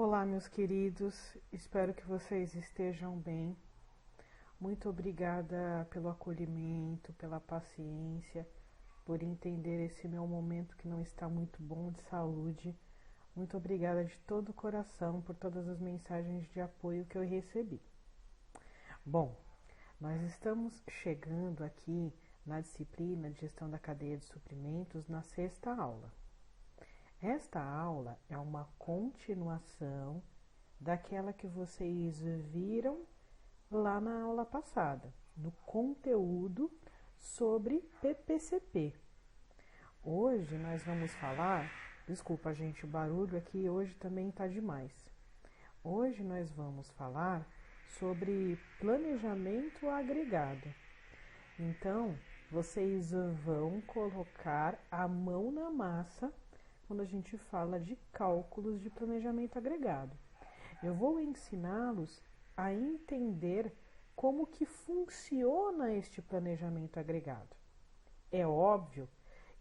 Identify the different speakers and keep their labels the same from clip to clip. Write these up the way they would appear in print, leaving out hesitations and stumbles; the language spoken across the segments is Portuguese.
Speaker 1: Olá, meus queridos, espero que vocês estejam bem. Muito obrigada pelo acolhimento, pela paciência, por entender esse meu momento que não está muito bom de saúde. Muito obrigada de todo o coração por todas as mensagens de apoio que eu recebi. Bom, nós estamos chegando aqui na disciplina de gestão da cadeia de suprimentos na 6ª aula. Esta aula é uma continuação daquela que vocês viram lá na aula passada, no conteúdo sobre PPCP. Hoje nós vamos falar, desculpa gente, o barulho aqui hoje também está demais. Hoje nós vamos falar sobre planejamento agregado. Então, vocês vão colocar a mão na massa quando a gente fala de cálculos de planejamento agregado. Eu vou ensiná-los a entender como que funciona este planejamento agregado. É óbvio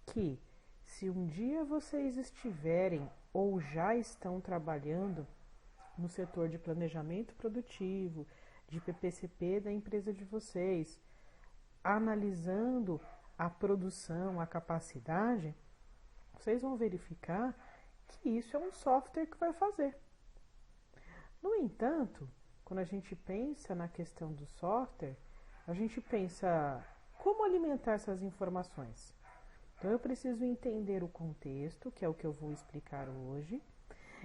Speaker 1: que se um dia vocês estiverem ou já estão trabalhando no setor de planejamento produtivo, de PPCP da empresa de vocês, analisando a produção, a capacidade, vocês vão verificar que isso é um software que vai fazer. No entanto, quando a gente pensa na questão do software, a gente pensa como alimentar essas informações. Então, eu preciso entender o contexto, que é o que eu vou explicar hoje,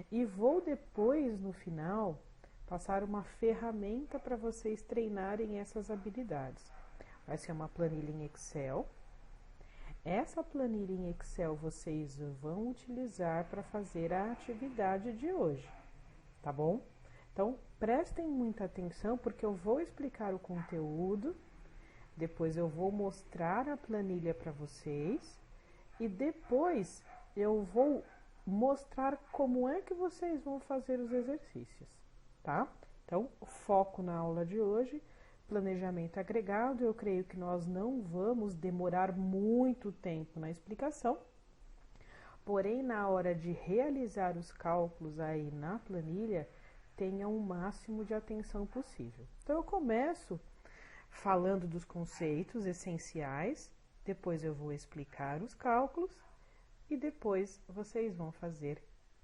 Speaker 1: e vou depois, no final, passar uma ferramenta para vocês treinarem essas habilidades. Vai ser uma planilha em Excel. Essa planilha em Excel vocês vão utilizar para fazer a atividade de hoje, tá bom? Então, prestem muita atenção porque eu vou explicar o conteúdo, depois eu vou mostrar a planilha para vocês e depois eu vou mostrar como é que vocês vão fazer os exercícios, tá? Então, foco na aula de hoje. Planejamento agregado, eu creio que nós não vamos demorar muito tempo na explicação, porém na hora de realizar os cálculos aí na planilha, tenha o máximo de atenção possível. Então eu começo falando dos conceitos essenciais, depois eu vou explicar os cálculos e depois vocês vão fazer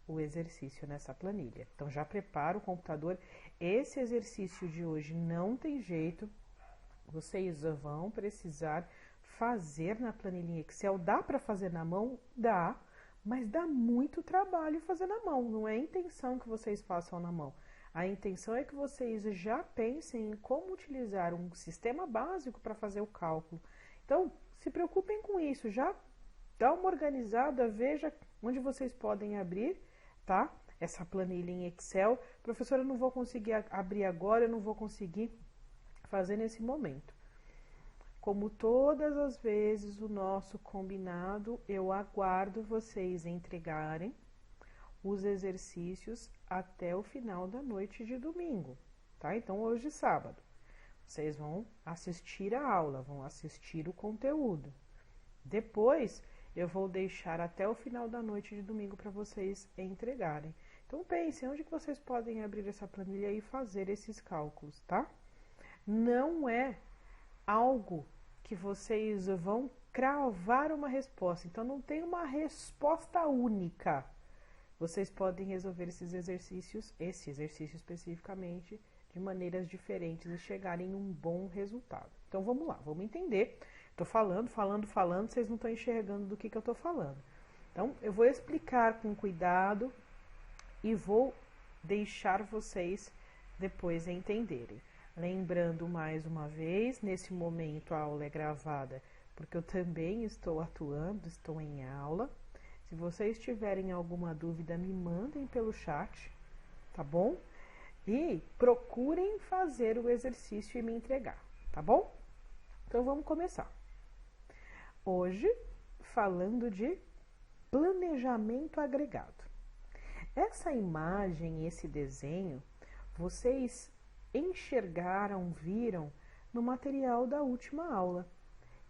Speaker 1: o exercício nessa planilha. Então já prepara o computador. Esse exercício de hoje não tem jeito, vocês vão precisar fazer na planilha Excel. Dá para fazer na mão? Dá, mas dá muito trabalho fazer na mão. Não é a intenção que vocês façam na mão. A intenção é que vocês já pensem em como utilizar um sistema básico para fazer o cálculo. Então, se preocupem com isso, já dá uma organizada, veja onde vocês podem abrir, tá? Essa planilha em Excel. Professora, eu não vou conseguir abrir agora, eu não vou conseguir fazer nesse momento. Como todas as vezes o nosso combinado, eu aguardo vocês entregarem os exercícios até o final da noite de domingo, tá? Então, hoje, sábado, vocês vão assistir a aula, vão assistir o conteúdo. Depois, eu vou deixar até o final da noite de domingo para vocês entregarem. Então, pensem onde que vocês podem abrir essa planilha e fazer esses cálculos, tá? Não é algo que vocês vão cravar uma resposta. Então, não tem uma resposta única. Vocês podem resolver esses exercícios, esse exercício especificamente, de maneiras diferentes e chegarem em um bom resultado. Então, vamos lá, vamos entender. Estou falando, vocês não estão enxergando do que eu estou falando. Então, eu vou explicar com cuidado e vou deixar vocês depois entenderem. Lembrando mais uma vez, nesse momento a aula é gravada, porque eu também estou atuando, estou em aula. Se vocês tiverem alguma dúvida, me mandem pelo chat, tá bom? E procurem fazer o exercício e me entregar, tá bom? Então, vamos começar. Hoje, falando de planejamento agregado. Essa imagem, esse desenho, vocês enxergaram, viram no material da última aula.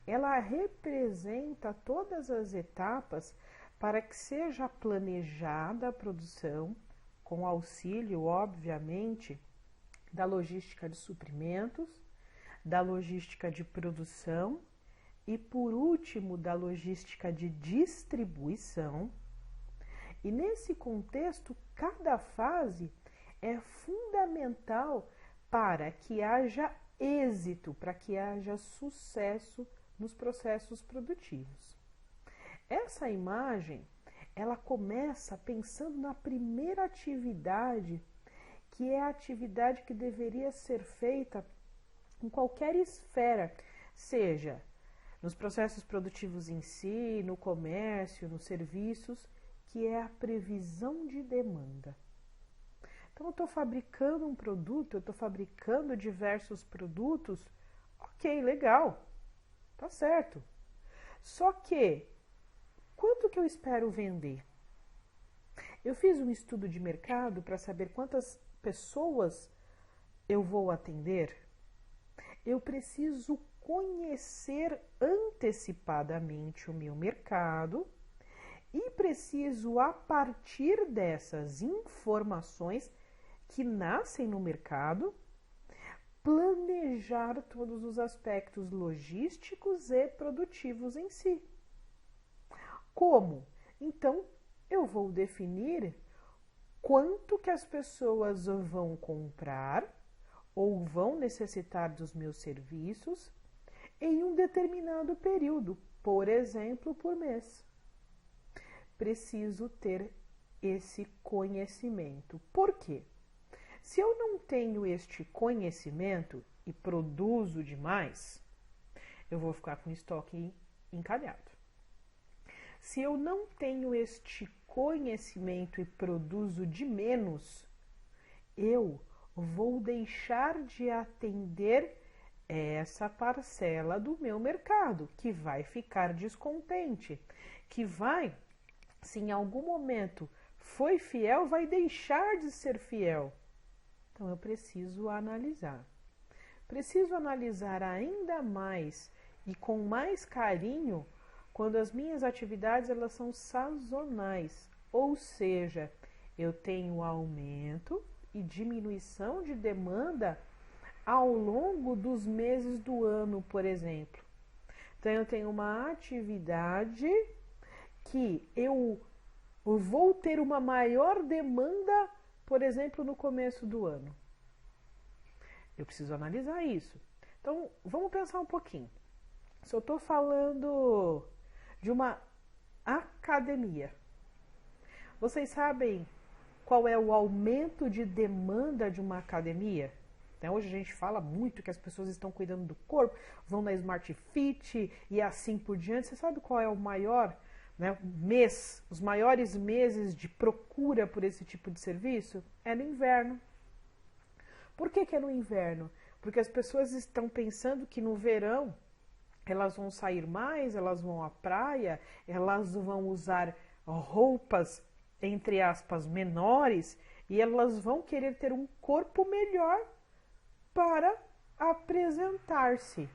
Speaker 1: Ela representa todas as etapas para que seja planejada a produção com auxílio, obviamente, da logística de suprimentos, da logística de produção e, por último, da logística de distribuição. E nesse contexto, cada fase é fundamental para que haja êxito, para que haja sucesso nos processos produtivos. Essa imagem, ela começa pensando na primeira atividade, que é a atividade que deveria ser feita em qualquer esfera, seja nos processos produtivos em si, no comércio, nos serviços, que é a previsão de demanda. Então, eu estou fabricando um produto, eu estou fabricando diversos produtos, ok, legal, tá certo. Só que, quanto que eu espero vender? Eu fiz um estudo de mercado para saber quantas pessoas eu vou atender. Eu preciso conhecer antecipadamente o meu mercado e preciso, a partir dessas informações que nascem no mercado, planejar todos os aspectos logísticos e produtivos em si. Como? Então, eu vou definir quanto que as pessoas vão comprar ou vão necessitar dos meus serviços em um determinado período, por exemplo, por mês. Preciso ter esse conhecimento. Por quê? Se eu não tenho este conhecimento e produzo demais, eu vou ficar com estoque encalhado. Se eu não tenho este conhecimento e produzo de menos, eu vou deixar de atender essa parcela do meu mercado, que vai ficar descontente, que vai, se em algum momento foi fiel, vai deixar de ser fiel. Então, eu preciso analisar. Preciso analisar ainda mais e com mais carinho quando as minhas atividades elas são sazonais, ou seja, eu tenho aumento e diminuição de demanda ao longo dos meses do ano, por exemplo. Então, eu tenho uma atividade que eu vou ter uma maior demanda, por exemplo, no começo do ano. Eu preciso analisar isso. Então, vamos pensar um pouquinho. Se eu estou falando de uma academia, vocês sabem qual é o aumento de demanda de uma academia? Hoje a gente fala muito que as pessoas estão cuidando do corpo, vão na Smart Fit e assim por diante. Você sabe qual é o maior mês, os maiores meses de procura por esse tipo de serviço? É no inverno. Por que é no inverno? Porque as pessoas estão pensando que no verão elas vão sair mais, elas vão à praia, elas vão usar roupas, entre aspas, menores, e elas vão querer ter um corpo melhor para apresentar-se.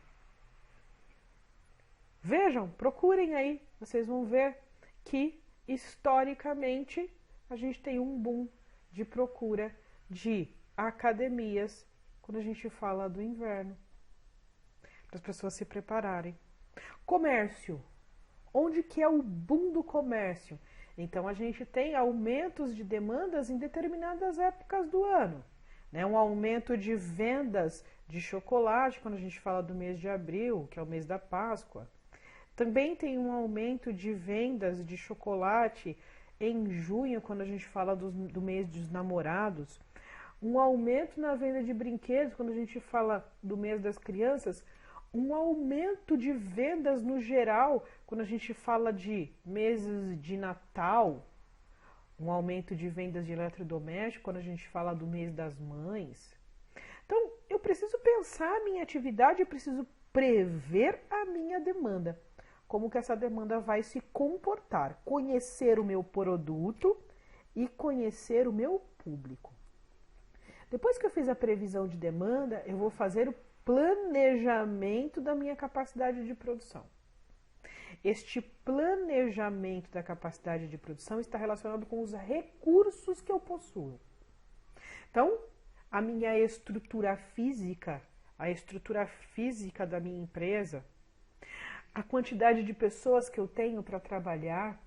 Speaker 1: Vejam, procurem aí, vocês vão ver que historicamente a gente tem um boom de procura de academias quando a gente fala do inverno, para as pessoas se prepararem. Comércio. Onde que é o boom do comércio? Então a gente tem aumentos de demandas em determinadas épocas do ano. Um aumento de vendas de chocolate quando a gente fala do mês de abril, que é o mês da Páscoa. Também tem um aumento de vendas de chocolate em junho, quando a gente fala do mês dos namorados. Um aumento na venda de brinquedos, quando a gente fala do mês das crianças. Um aumento de vendas no geral, quando a gente fala de meses de Natal. Um aumento de vendas de eletrodoméstico quando a gente fala do mês das mães. Então, eu preciso pensar a minha atividade, eu preciso prever a minha demanda. Como que essa demanda vai se comportar. Conhecer o meu produto e conhecer o meu público. Depois que eu fiz a previsão de demanda, eu vou fazer o planejamento da minha capacidade de produção. Este planejamento da capacidade de produção está relacionado com os recursos que eu possuo. Então, a minha estrutura física, a estrutura física da minha empresa, a quantidade de pessoas que eu tenho para trabalhar,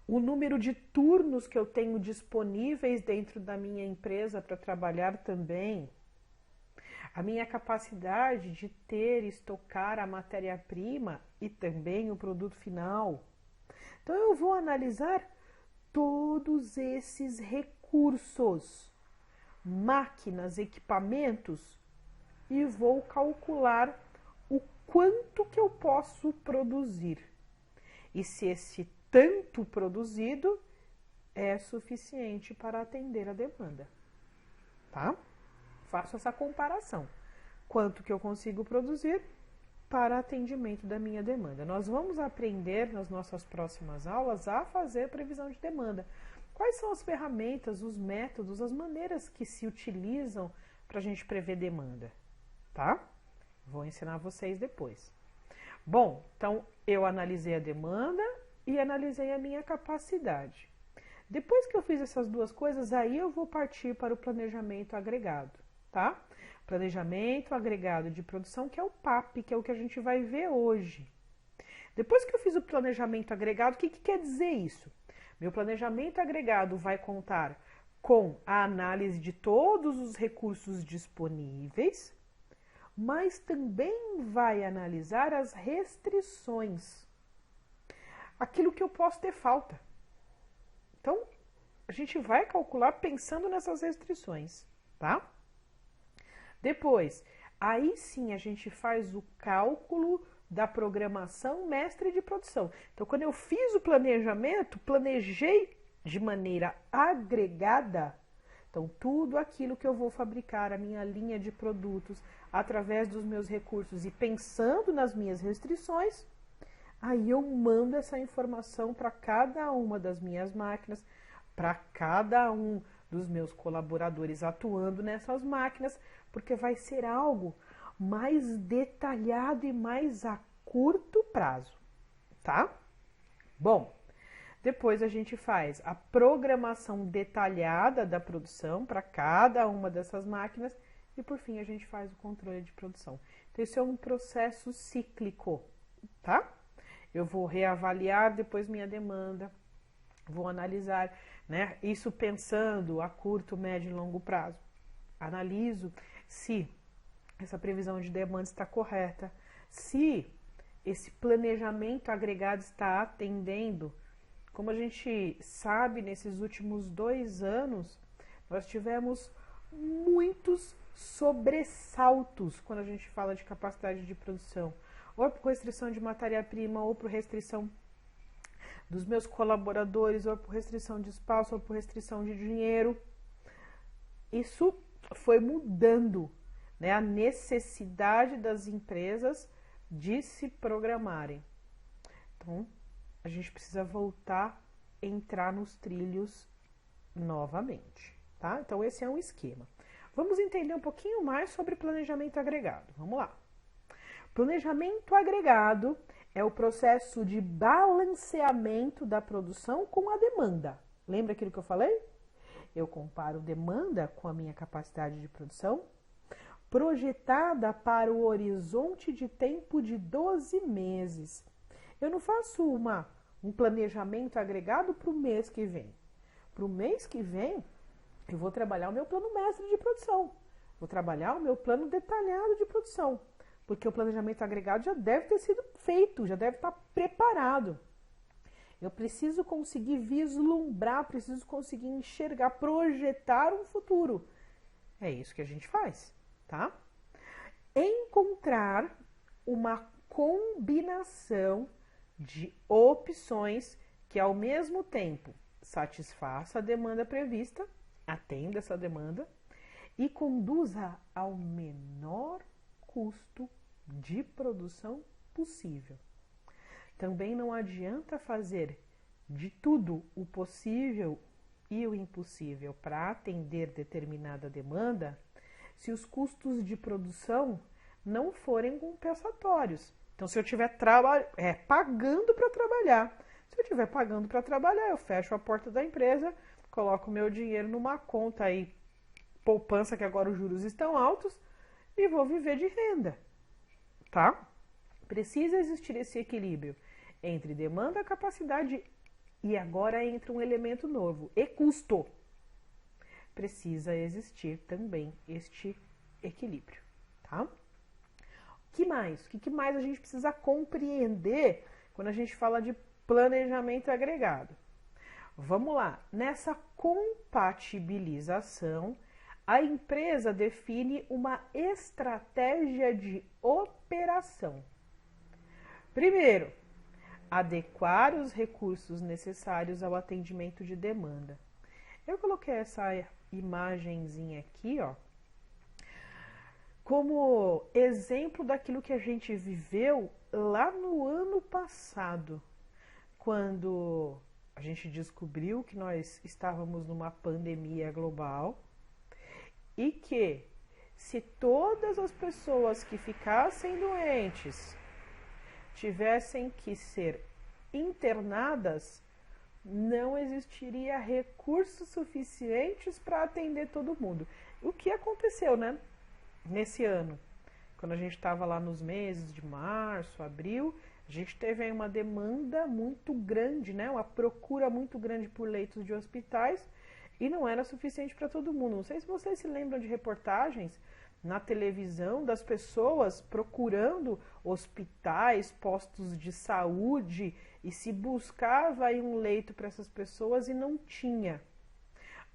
Speaker 1: o número de turnos que eu tenho disponíveis dentro da minha empresa para trabalhar também, a minha capacidade de ter e estocar a matéria-prima e também o produto final. Então eu vou analisar todos esses recursos, máquinas, equipamentos e vou calcular o quanto que eu posso produzir. E se esse tanto produzido é suficiente para atender a demanda, tá? Faço essa comparação. Quanto que eu consigo produzir para atendimento da minha demanda. Nós vamos aprender nas nossas próximas aulas a fazer previsão de demanda. Quais são as ferramentas, os métodos, as maneiras que se utilizam para a gente prever demanda, tá? Vou ensinar vocês depois. Bom, então eu analisei a demanda e analisei a minha capacidade. Depois que eu fiz essas duas coisas, aí eu vou partir para o planejamento agregado, tá? Planejamento agregado de produção, que é o PAP, que é o que a gente vai ver hoje. Depois que eu fiz o planejamento agregado, o que quer dizer isso? Meu planejamento agregado vai contar com a análise de todos os recursos disponíveis, mas também vai analisar as restrições, aquilo que eu posso ter falta. Então, a gente vai calcular pensando nessas restrições, tá? Depois, aí sim a gente faz o cálculo da programação mestre de produção. Então, quando eu fiz o planejamento, planejei de maneira agregada, então tudo aquilo que eu vou fabricar, a minha linha de produtos, através dos meus recursos e pensando nas minhas restrições, aí eu mando essa informação para cada uma das minhas máquinas, para cada um dos meus colaboradores atuando nessas máquinas, porque vai ser algo mais detalhado e mais a curto prazo, tá? Bom, depois a gente faz a programação detalhada da produção para cada uma dessas máquinas e por fim a gente faz o controle de produção. Então isso é um processo cíclico, tá? Eu vou reavaliar depois minha demanda, vou analisar, né? Isso pensando a curto, médio e longo prazo. Analiso se essa previsão de demanda está correta, se esse planejamento agregado está atendendo. Como a gente sabe, nesses últimos 2 anos, nós tivemos muitos sobressaltos quando a gente fala de capacidade de produção, ou por restrição de matéria-prima, ou por restrição dos meus colaboradores, ou por restrição de espaço, ou por restrição de dinheiro. Isso foi mudando, né, a necessidade das empresas de se programarem. Então, a gente precisa voltar a entrar nos trilhos novamente, tá? Então, esse é um esquema. Vamos entender um pouquinho mais sobre planejamento agregado. Vamos lá. Planejamento agregado é o processo de balanceamento da produção com a demanda. Lembra aquilo que eu falei? Eu comparo demanda com a minha capacidade de produção, projetada para o horizonte de tempo de 12 meses. Eu não faço um planejamento agregado para o mês que vem. Para o mês que vem, eu vou trabalhar o meu plano mestre de produção. Vou trabalhar o meu plano detalhado de produção. Porque o planejamento agregado já deve ter sido feito, já deve estar preparado. Eu preciso conseguir vislumbrar, preciso conseguir enxergar, projetar um futuro. É isso que a gente faz, tá? Encontrar uma combinação de opções que ao mesmo tempo satisfaça a demanda prevista, atenda essa demanda e conduza ao menor custo de produção possível. Também não adianta fazer de tudo o possível e o impossível para atender determinada demanda se os custos de produção não forem compensatórios. Então, se eu estiver pagando para trabalhar, se eu estiver pagando para trabalhar, eu fecho a porta da empresa, coloco meu dinheiro numa conta aí, poupança, que agora os juros estão altos, e vou viver de renda, tá? Precisa existir esse equilíbrio entre demanda, capacidade e agora entra um elemento novo, e custo. Precisa existir também este equilíbrio, tá? O que mais? O que mais a gente precisa compreender quando a gente fala de planejamento agregado? Vamos lá. Nessa compatibilização, a empresa define uma estratégia de operação. Primeiro, adequar os recursos necessários ao atendimento de demanda. Eu coloquei essa imagenzinha aqui, ó, como exemplo daquilo que a gente viveu lá no ano passado, quando a gente descobriu que nós estávamos numa pandemia global e que, se todas as pessoas que ficassem doentes tivessem que ser internadas, não existiria recursos suficientes para atender todo mundo. O que aconteceu, né? Nesse ano, quando a gente estava lá nos meses de março, abril, a gente teve aí uma demanda muito grande, né? Uma procura muito grande por leitos de hospitais e não era suficiente para todo mundo. Não sei se vocês se lembram de reportagens na televisão das pessoas procurando hospitais, postos de saúde, e se buscava aí um leito para essas pessoas e não tinha.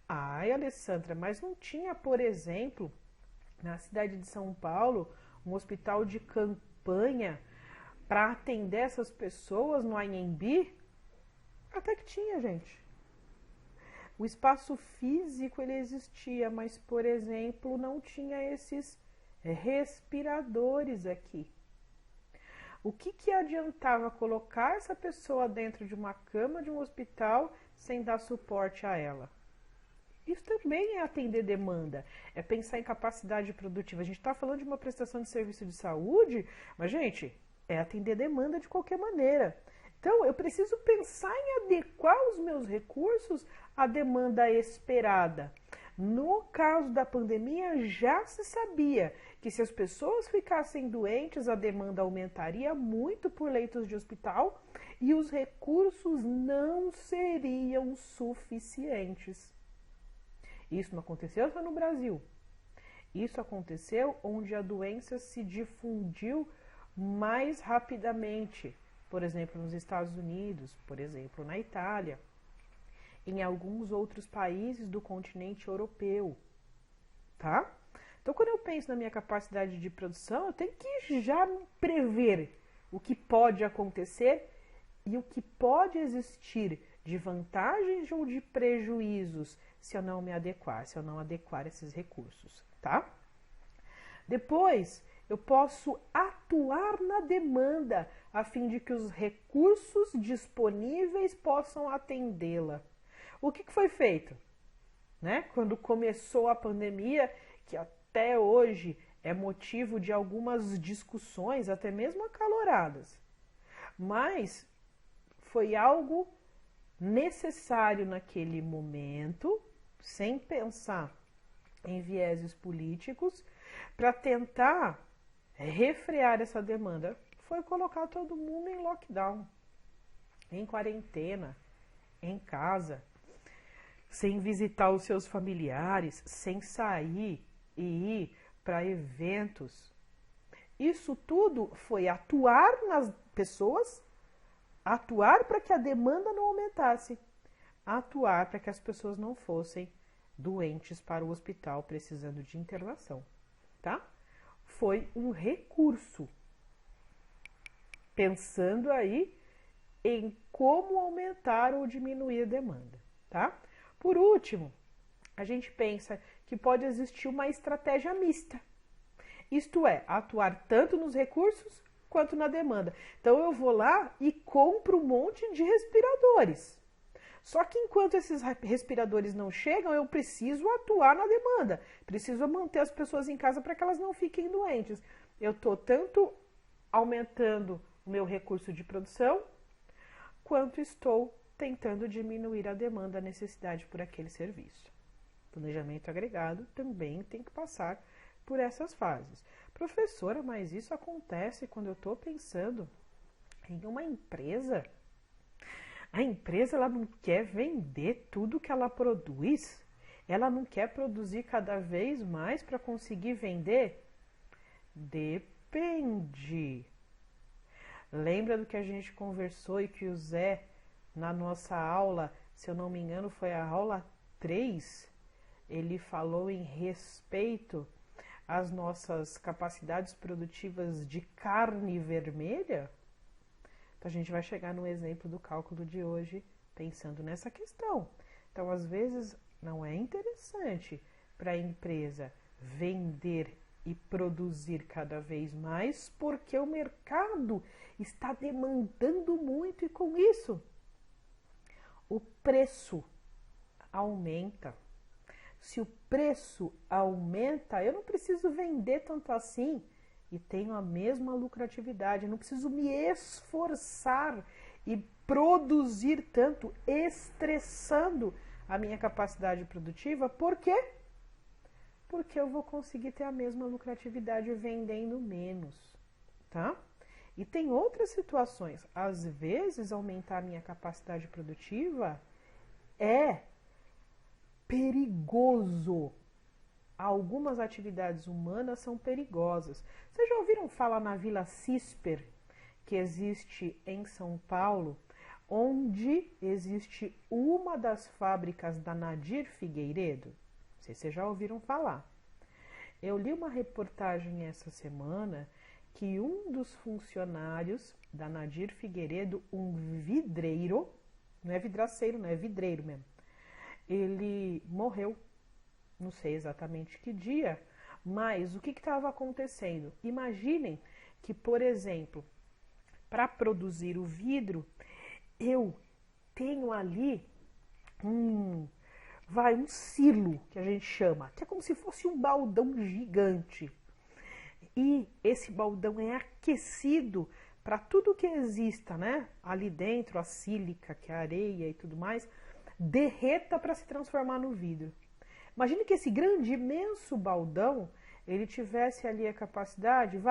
Speaker 1: Ai, Alessandra, mas não tinha, por exemplo, na cidade de São Paulo, um hospital de campanha para atender essas pessoas no Anhembi? Até que tinha, gente. O espaço físico ele existia, mas, por exemplo, não tinha esses respiradores aqui. O que adiantava colocar essa pessoa dentro de uma cama de um hospital sem dar suporte a ela? Isso também é atender demanda, é pensar em capacidade produtiva. A gente está falando de uma prestação de serviço de saúde, mas, gente, é atender demanda de qualquer maneira. Então, eu preciso pensar em adequar os meus recursos à demanda esperada. No caso da pandemia, já se sabia que se as pessoas ficassem doentes, a demanda aumentaria muito por leitos de hospital e os recursos não seriam suficientes. Isso não aconteceu só no Brasil. Isso aconteceu onde a doença se difundiu mais rapidamente. Por exemplo, nos Estados Unidos, por exemplo, na Itália, em alguns outros países do continente europeu, tá? Então, quando eu penso na minha capacidade de produção, eu tenho que já prever o que pode acontecer e o que pode existir de vantagens ou de prejuízos se eu não me adequar, se eu não adequar esses recursos, tá? Depois, eu posso atuar na demanda a fim de que os recursos disponíveis possam atendê-la. O que foi feito? Né? Quando começou a pandemia, que até hoje é motivo de algumas discussões, até mesmo acaloradas, mas foi algo necessário naquele momento, sem pensar em vieses políticos, para tentar refrear essa demanda, foi colocar todo mundo em lockdown, em quarentena, em casa, sem visitar os seus familiares, sem sair e ir para eventos. Isso tudo foi atuar nas pessoas, atuar para que a demanda não aumentasse, atuar para que as pessoas não fossem doentes para o hospital precisando de internação, tá? Foi um recurso, pensando aí em como aumentar ou diminuir a demanda, tá? Por último, a gente pensa que pode existir uma estratégia mista, isto é, atuar tanto nos recursos quanto na demanda. Então eu vou lá e compro um monte de respiradores. Só que enquanto esses respiradores não chegam, eu preciso atuar na demanda. Preciso manter as pessoas em casa para que elas não fiquem doentes. Eu estou tanto aumentando o meu recurso de produção, quanto estou tentando diminuir a demanda, a necessidade por aquele serviço. Planejamento agregado também tem que passar por essas fases. Professora, mas isso acontece quando eu estou pensando em uma empresa. A empresa ela não quer vender tudo que ela produz? Ela não quer produzir cada vez mais para conseguir vender? Depende. Lembra do que a gente conversou e que o Zé, na nossa aula, se eu não me engano, foi a aula 3, ele falou em respeito às nossas capacidades produtivas de carne vermelha? Então, a gente vai chegar no exemplo do cálculo de hoje pensando nessa questão. Então, às vezes, não é interessante para a empresa vender e produzir cada vez mais porque o mercado está demandando muito e com isso o preço aumenta. Se o preço aumenta, eu não preciso vender tanto assim e tenho a mesma lucratividade. Eu não preciso me esforçar e produzir tanto, estressando a minha capacidade produtiva. Por quê? Porque eu vou conseguir ter a mesma lucratividade vendendo menos, tá? E tem outras situações. Às vezes, aumentar a minha capacidade produtiva é perigoso. Algumas atividades humanas são perigosas. Vocês já ouviram falar na Vila Cisper, que existe em São Paulo, onde existe uma das fábricas da Nadir Figueiredo? Não sei se vocês já ouviram falar. Eu li uma reportagem essa semana que um dos funcionários da Nadir Figueiredo, um vidreiro, não é vidraceiro, não é vidreiro mesmo, ele morreu. Não sei exatamente que dia, mas o que estava acontecendo? Imaginem que, por exemplo, para produzir o vidro, eu tenho ali um silo, que a gente chama, que é como se fosse um baldão gigante. E esse baldão é aquecido para tudo que exista, né? Ali dentro, a sílica, que é a areia e tudo mais, derreta para se transformar no vidro. Imagine que esse grande, imenso baldão, ele tivesse ali a capacidade,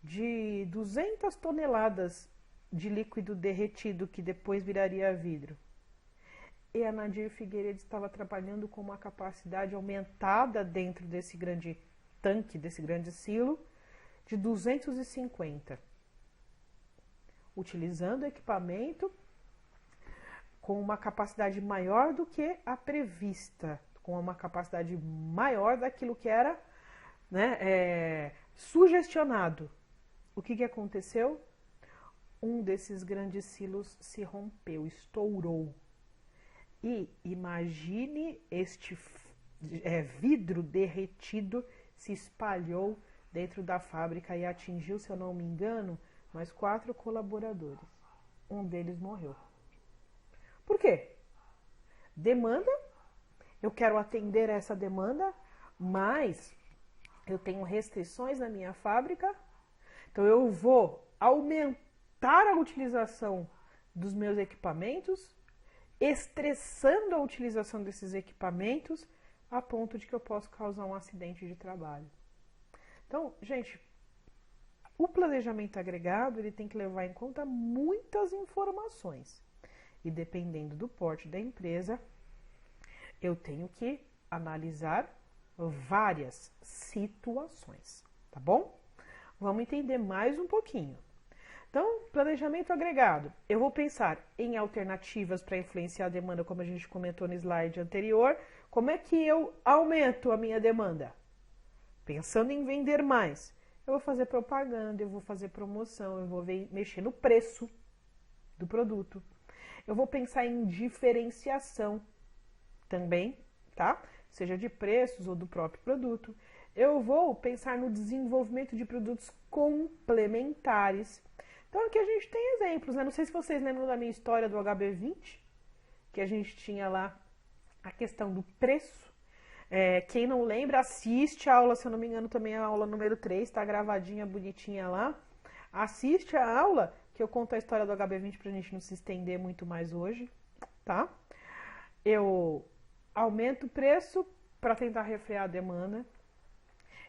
Speaker 1: de 200 toneladas de líquido derretido que depois viraria vidro. E a Nadir Figueiredo estava trabalhando com uma capacidade aumentada dentro desse grande tanque, desse grande silo, de 250. Utilizando equipamento com uma capacidade maior do que a prevista, com uma capacidade maior daquilo que era, né, sugestionado. O que aconteceu? Um desses grandes silos se rompeu, estourou. E imagine este vidro derretido se espalhou dentro da fábrica e atingiu, se eu não me engano, mais 4 colaboradores. Um deles morreu. Por quê? Demanda. Eu quero atender essa demanda, mas eu tenho restrições na minha fábrica. Então eu vou aumentar a utilização dos meus equipamentos, estressando a utilização desses equipamentos a ponto de que eu possa causar um acidente de trabalho. Então, gente, o planejamento agregado ele tem que levar em conta muitas informações. E dependendo do porte da empresa, eu tenho que analisar várias situações, tá bom? Vamos entender mais um pouquinho. Então, planejamento agregado. Eu vou pensar em alternativas para influenciar a demanda, como a gente comentou no slide anterior. Como é que eu aumento a minha demanda? Pensando em vender mais. Eu vou fazer propaganda, eu vou fazer promoção, eu vou mexer no preço do produto. Eu vou pensar em diferenciação também, tá? Seja de preços ou do próprio produto. Eu vou pensar no desenvolvimento de produtos complementares. Então aqui a gente tem exemplos, né? Não sei se vocês lembram da minha história do HB20, que a gente tinha lá a questão do preço. Quem não lembra, assiste a aula, se eu não me engano, também a aula número 3, tá gravadinha, bonitinha lá. Assiste a aula, que eu conto a história do HB20 pra gente não se estender muito mais hoje, tá? Eu aumento o preço para tentar refrear a demanda.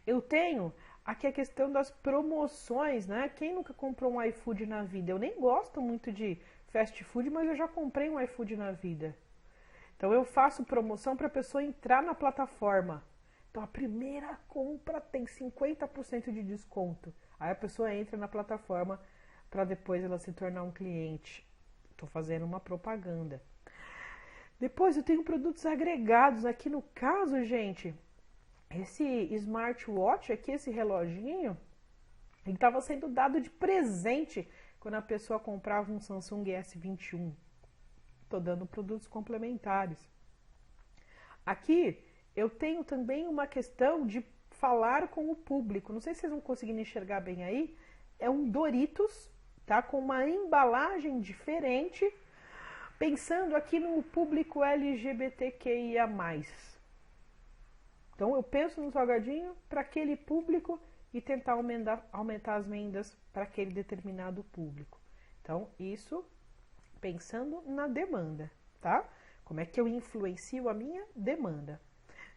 Speaker 1: Eu tenho aqui a questão das promoções, né? Quem nunca comprou um iFood na vida? Eu nem gosto muito de fast food, mas eu já comprei um iFood na vida. Então eu faço promoção para a pessoa entrar na plataforma. Então a primeira compra tem 50% de desconto. Aí a pessoa entra na plataforma para depois ela se tornar um cliente. Estou fazendo uma propaganda. Depois eu tenho produtos agregados. Aqui no caso, gente, esse smartwatch aqui, esse reloginho, ele estava sendo dado de presente quando a pessoa comprava um Samsung S21. Estou dando produtos complementares. Aqui eu tenho também uma questão de falar com o público. Não sei se vocês vão conseguir enxergar bem aí. É um Doritos, tá? Com uma embalagem diferente, pensando aqui no público LGBTQIA+. Então eu penso no salgadinho para aquele público e tentar aumentar as vendas para aquele determinado público. Então isso pensando na demanda, tá? Como é que eu influencio a minha demanda?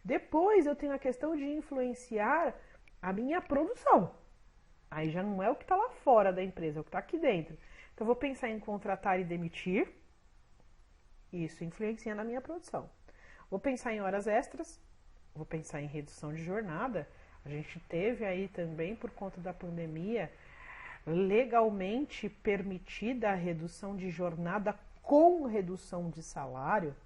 Speaker 1: Depois eu tenho a questão de influenciar a minha produção. Aí já não é o que está lá fora da empresa, é o que está aqui dentro. Então eu vou pensar em contratar e demitir. Isso influencia na minha produção. Vou pensar em horas extras. Vou pensar em redução de jornada. A gente teve aí também, por conta da pandemia, legalmente permitida a redução de jornada com redução de salário.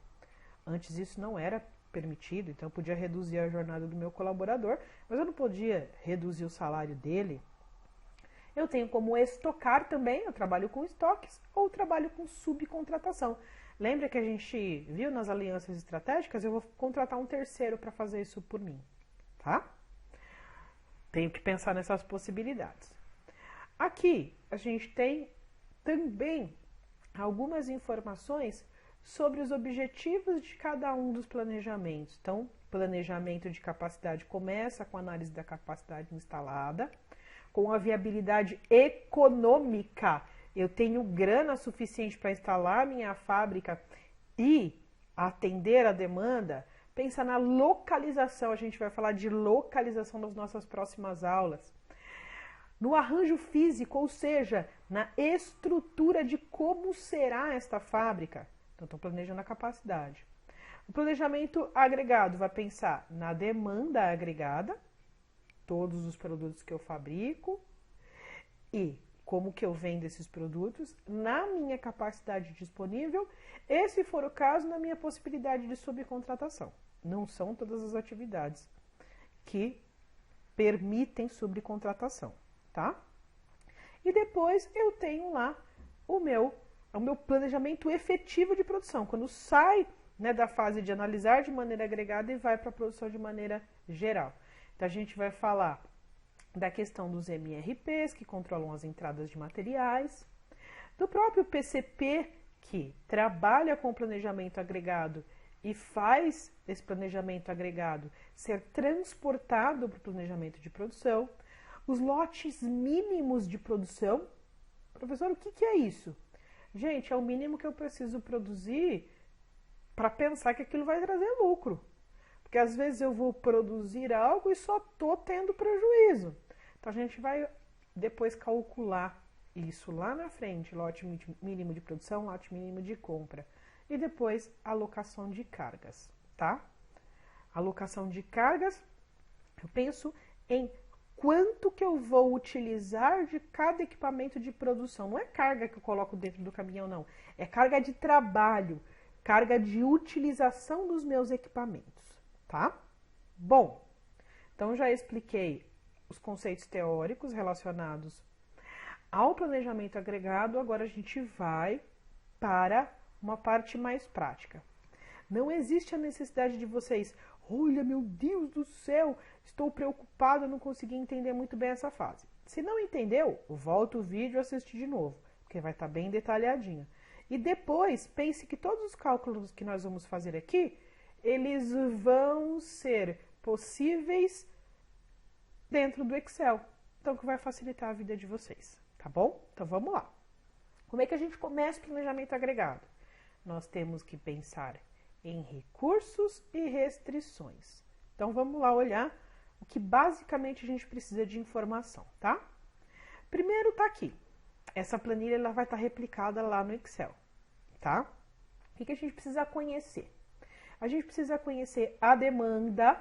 Speaker 1: Antes isso não era permitido, então eu podia reduzir a jornada do meu colaborador, mas eu não podia reduzir o salário dele. Eu tenho como estocar também, eu trabalho com estoques ou trabalho com subcontratação. Lembra que a gente viu nas alianças estratégicas? Eu vou contratar um terceiro para fazer isso por mim, tá? Tenho que pensar nessas possibilidades. Aqui a gente tem também algumas informações sobre os objetivos de cada um dos planejamentos. Então, planejamento de capacidade começa com a análise da capacidade instalada, com a viabilidade econômica. Eu tenho grana suficiente para instalar a minha fábrica e atender a demanda. Pensa na localização, a gente vai falar de localização nas nossas próximas aulas. No arranjo físico, ou seja, na estrutura de como será esta fábrica. Então, estou planejando a capacidade. O planejamento agregado vai pensar na demanda agregada, todos os produtos que eu fabrico e como que eu vendo esses produtos, na minha capacidade disponível e, se for o caso, na minha possibilidade de subcontratação. Não são todas as atividades que permitem subcontratação, tá? E depois eu tenho lá o meu planejamento efetivo de produção, quando sai, né, da fase de analisar de maneira agregada e vai para a produção de maneira geral. Então a gente vai falar da questão dos MRPs, que controlam as entradas de materiais, do próprio PCP, que trabalha com planejamento agregado e faz esse planejamento agregado ser transportado para o planejamento de produção, os lotes mínimos de produção. Professor, o que é isso? Gente, é o mínimo que eu preciso produzir para pensar que aquilo vai trazer lucro. Porque às vezes eu vou produzir algo e só estou tendo prejuízo. Então a gente vai depois calcular isso lá na frente, lote mínimo de produção, lote mínimo de compra. E depois alocação de cargas, tá? Alocação de cargas, eu penso em quanto que eu vou utilizar de cada equipamento de produção. Não é carga que eu coloco dentro do caminhão, não. É carga de trabalho, carga de utilização dos meus equipamentos, tá? Bom, então já expliquei os conceitos teóricos relacionados ao planejamento agregado. Agora a gente vai para uma parte mais prática. Não existe a necessidade de vocês, olha, meu Deus do céu, estou preocupado, não consegui entender muito bem essa fase. Se não entendeu, volta o vídeo e assiste de novo, porque vai estar bem detalhadinho. E depois, pense que todos os cálculos que nós vamos fazer aqui, eles vão ser possíveis dentro do Excel. Então, que vai facilitar a vida de vocês, tá bom? Então, vamos lá. Como é que a gente começa o planejamento agregado? nós temos que pensar em recursos e restrições. Então, vamos lá olhar o que basicamente a gente precisa de informação, tá? Primeiro tá aqui. Essa planilha ela vai estar replicada lá no Excel, tá? O que a gente precisa conhecer? A gente precisa conhecer a demanda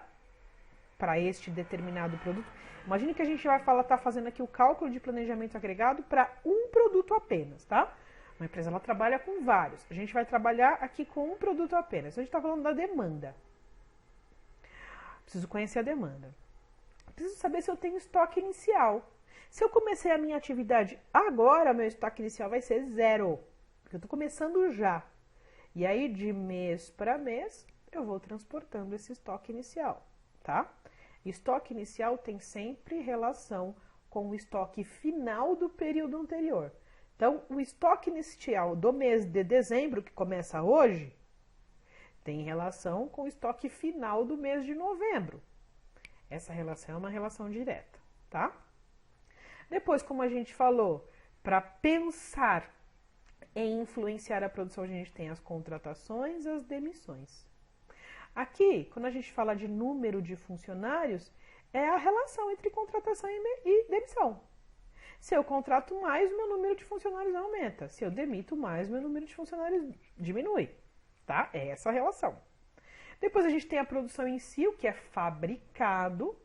Speaker 1: para este determinado produto. Imagine que a gente vai tá fazendo aqui o cálculo de planejamento agregado para um produto apenas, tá? Uma empresa ela trabalha com vários. A gente vai trabalhar aqui com um produto apenas. A gente está falando da demanda. Preciso conhecer a demanda. Preciso saber se eu tenho estoque inicial. Se eu comecei a minha atividade agora, meu estoque inicial vai ser 0. Porque eu estou começando já. E aí, de mês para mês, eu vou transportando esse estoque inicial, tá? Estoque inicial tem sempre relação com o estoque final do período anterior. Então, o estoque inicial do mês de dezembro, que começa hoje, tem relação com o estoque final do mês de novembro. Essa relação é uma relação direta, tá? Depois, como a gente falou, para pensar em influenciar a produção, a gente tem as contratações e as demissões. Aqui, quando a gente fala de número de funcionários, é a relação entre contratação e demissão. Se eu contrato mais, meu número de funcionários aumenta. Se eu demito mais, meu número de funcionários diminui, tá? É essa a relação. Depois a gente tem a produção em si, o que é fabricado.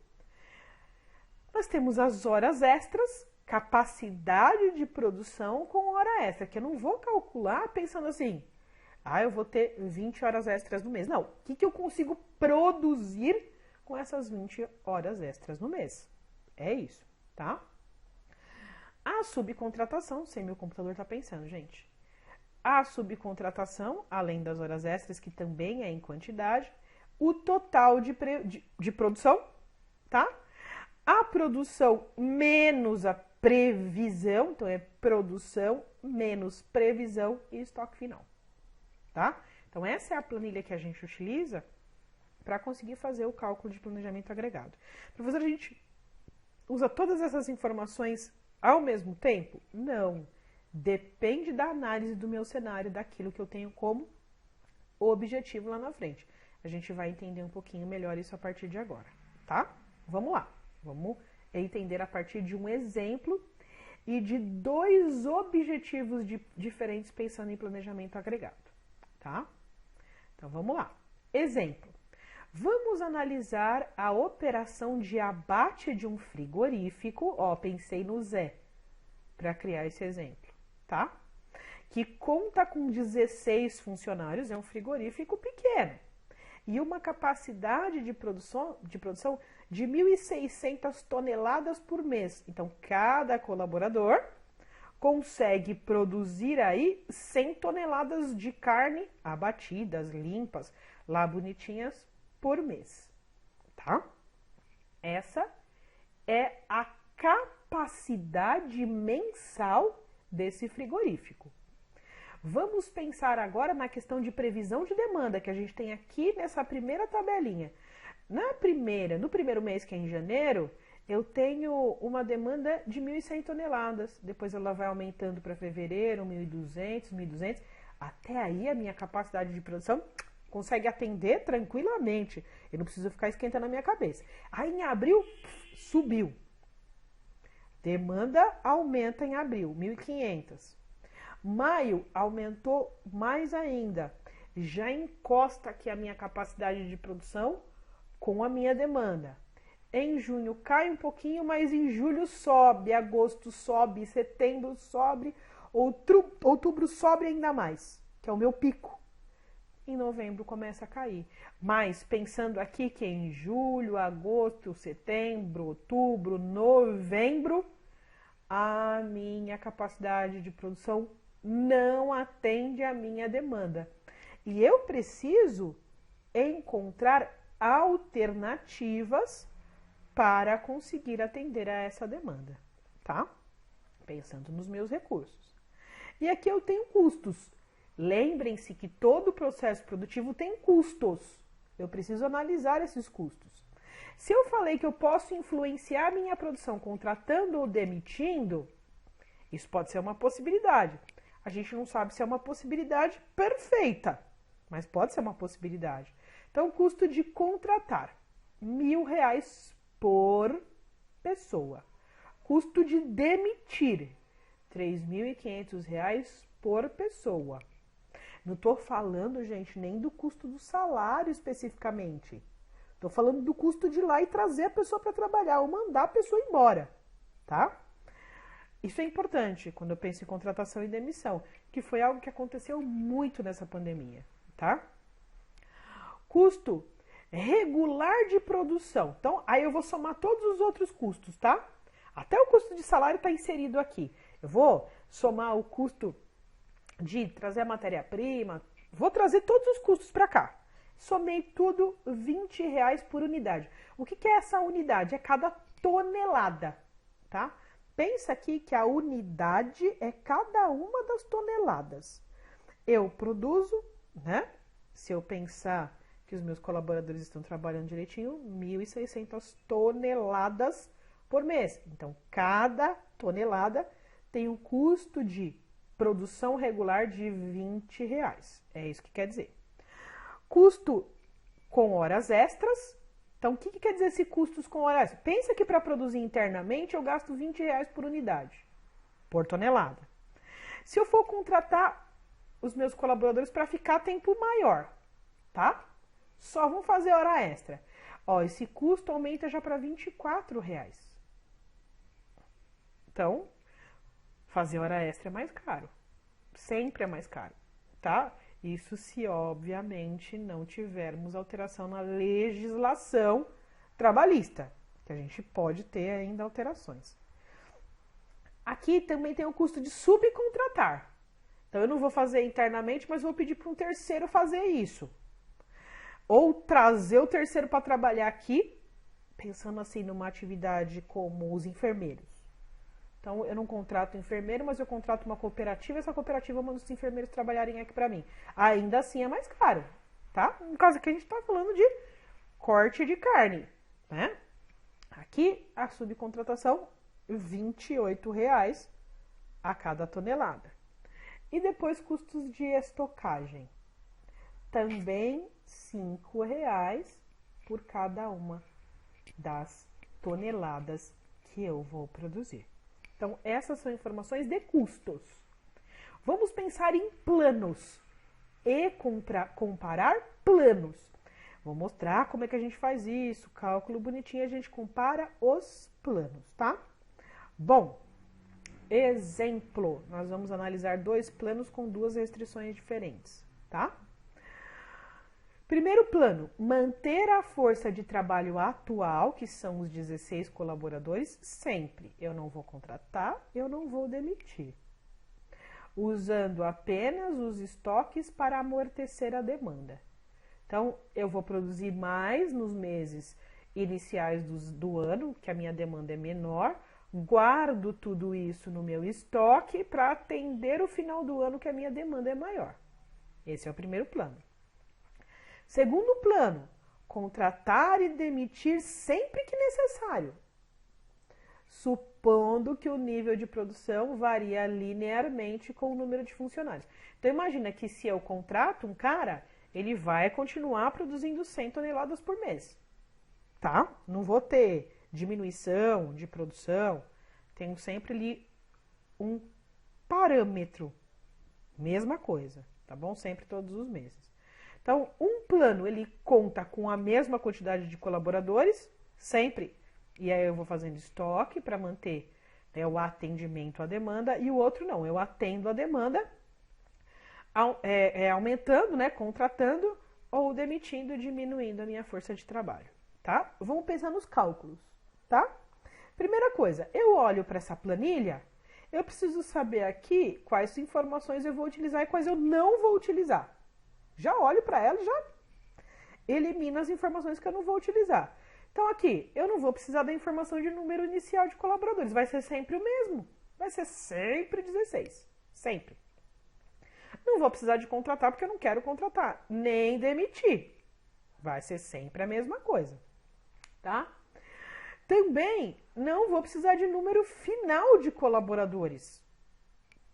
Speaker 1: Nós temos as horas extras, capacidade de produção com hora extra, que eu não vou calcular pensando assim, eu vou ter 20 horas extras no mês. Não, o que eu consigo produzir com essas 20 horas extras no mês? É isso, tá? A subcontratação, sei meu computador tá pensando, gente. A subcontratação, além das horas extras, que também é em quantidade, o total de produção, tá? A produção menos a previsão, então é produção menos previsão e estoque final, tá? Então essa é a planilha que a gente utiliza para conseguir fazer o cálculo de planejamento agregado. Professor, a gente usa todas essas informações ao mesmo tempo? Não. Depende da análise do meu cenário, daquilo que eu tenho como objetivo lá na frente. A gente vai entender um pouquinho melhor isso a partir de agora, tá? Vamos lá. Vamos entender a partir de um exemplo e de 2 objetivos diferentes pensando em planejamento agregado, tá? Então, vamos lá. Exemplo. Vamos analisar a operação de abate de um frigorífico, pensei no Zé, para criar esse exemplo, tá? Que conta com 16 funcionários, é um frigorífico pequeno, e uma capacidade de produção de 1.600 toneladas por mês. Então, cada colaborador consegue produzir aí 100 toneladas de carne abatidas, limpas, lá bonitinhas, por mês, tá? Essa é a capacidade mensal desse frigorífico. Vamos pensar agora na questão de previsão de demanda que a gente tem aqui nessa primeira tabelinha. No primeiro mês, que é em janeiro, eu tenho uma demanda de 1.100 toneladas. Depois ela vai aumentando para fevereiro, 1.200, 1.200. Até aí a minha capacidade de produção consegue atender tranquilamente. Eu não preciso ficar esquentando a minha cabeça. Aí em abril, subiu. Demanda aumenta em abril, 1.500. Maio aumentou mais ainda. Já encosta aqui a minha capacidade de produção com a minha demanda. Em junho cai um pouquinho, mas em julho sobe, agosto sobe, setembro sobe, outubro sobe ainda mais, que é o meu pico. Em novembro começa a cair. Mas pensando aqui que em julho, agosto, setembro, outubro, novembro, a minha capacidade de produção não atende à minha demanda. E eu preciso encontrar alternativas para conseguir atender a essa demanda, tá? Pensando nos meus recursos. E aqui eu tenho custos. Lembrem-se que todo processo produtivo tem custos. Eu preciso analisar esses custos. Se eu falei que eu posso influenciar a minha produção contratando ou demitindo, isso pode ser uma possibilidade. A gente não sabe se é uma possibilidade perfeita, mas pode ser uma possibilidade. Então, custo de contratar, R$ 1.000 por pessoa. Custo de demitir, R$ 3.500 por pessoa. Não estou falando, gente, nem do custo do salário especificamente. Estou falando do custo de ir lá e trazer a pessoa para trabalhar ou mandar a pessoa embora, tá? Isso é importante quando eu penso em contratação e demissão, que foi algo que aconteceu muito nessa pandemia, tá? Custo regular de produção. Então, aí eu vou somar todos os outros custos, tá? Até o custo de salário está inserido aqui. Eu vou somar o custo de trazer a matéria-prima, vou trazer todos os custos para cá. Somei tudo, R$ 20 por unidade. O que é essa unidade? É cada tonelada, tá? Pensa aqui que a unidade é cada uma das toneladas. Eu produzo, né? Se eu pensar que os meus colaboradores estão trabalhando direitinho, 1.600 toneladas por mês. Então, cada tonelada tem um custo de produção regular de R$ 20. É isso que quer dizer. Custo com horas extras. Então, o que quer dizer esse custos com horas extras? Pensa que para produzir internamente eu gasto R$ 20 por unidade, por tonelada. Se eu for contratar os meus colaboradores para ficar tempo maior, tá? Só vão fazer hora extra. Ó, esse custo aumenta já para R$ 24. Então, fazer hora extra é mais caro. Sempre é mais caro, tá? Isso se, obviamente, não tivermos alteração na legislação trabalhista, que a gente pode ter ainda alterações. Aqui também tem o custo de subcontratar. Então, eu não vou fazer internamente, mas vou pedir para um terceiro fazer isso. Ou trazer o terceiro para trabalhar aqui, pensando assim numa atividade como os enfermeiros. Então, eu não contrato enfermeiro, mas eu contrato uma cooperativa e essa cooperativa manda os enfermeiros trabalharem aqui para mim. Ainda assim é mais caro, tá? No caso aqui a gente está falando de corte de carne, né? Aqui a subcontratação, R$ 28 a cada tonelada. E depois custos de estocagem. Também R$ 5 por cada uma das toneladas que eu vou produzir. Então, essas são informações de custos. Vamos pensar em planos e comparar planos. Vou mostrar como é que a gente faz isso, cálculo bonitinho, a gente compara os planos, tá? Bom, exemplo, nós vamos analisar 2 planos com 2 restrições diferentes, tá? Primeiro plano, manter a força de trabalho atual, que são os 16 colaboradores, sempre. Eu não vou contratar, eu não vou demitir. Usando apenas os estoques para amortecer a demanda. Então, eu vou produzir mais nos meses iniciais do ano, que a minha demanda é menor, guardo tudo isso no meu estoque para atender o final do ano, que a minha demanda é maior. Esse é o primeiro plano. Segundo plano, contratar e demitir sempre que necessário, supondo que o nível de produção varia linearmente com o número de funcionários. Então, imagina que se eu contrato um cara, ele vai continuar produzindo 100 toneladas por mês, tá? Não vou ter diminuição de produção, tenho sempre ali um parâmetro, mesma coisa, tá bom? Sempre todos os meses. Então, um plano, ele conta com a mesma quantidade de colaboradores, sempre. E aí eu vou fazendo estoque para manter, né, o atendimento à demanda. E o outro não, eu atendo a demanda aumentando, né, contratando ou demitindo, diminuindo a minha força de trabalho, tá? Vamos pensar nos cálculos, tá? Primeira coisa, eu olho para essa planilha, eu preciso saber aqui quais informações eu vou utilizar e quais eu não vou utilizar. Já olho para ela e já elimino as informações que eu não vou utilizar. Então, aqui, eu não vou precisar da informação de número inicial de colaboradores. Vai ser sempre o mesmo. Vai ser sempre 16. Sempre. Não vou precisar de contratar porque eu não quero contratar. Nem demitir. Vai ser sempre a mesma coisa. Tá? Também não vou precisar de número final de colaboradores.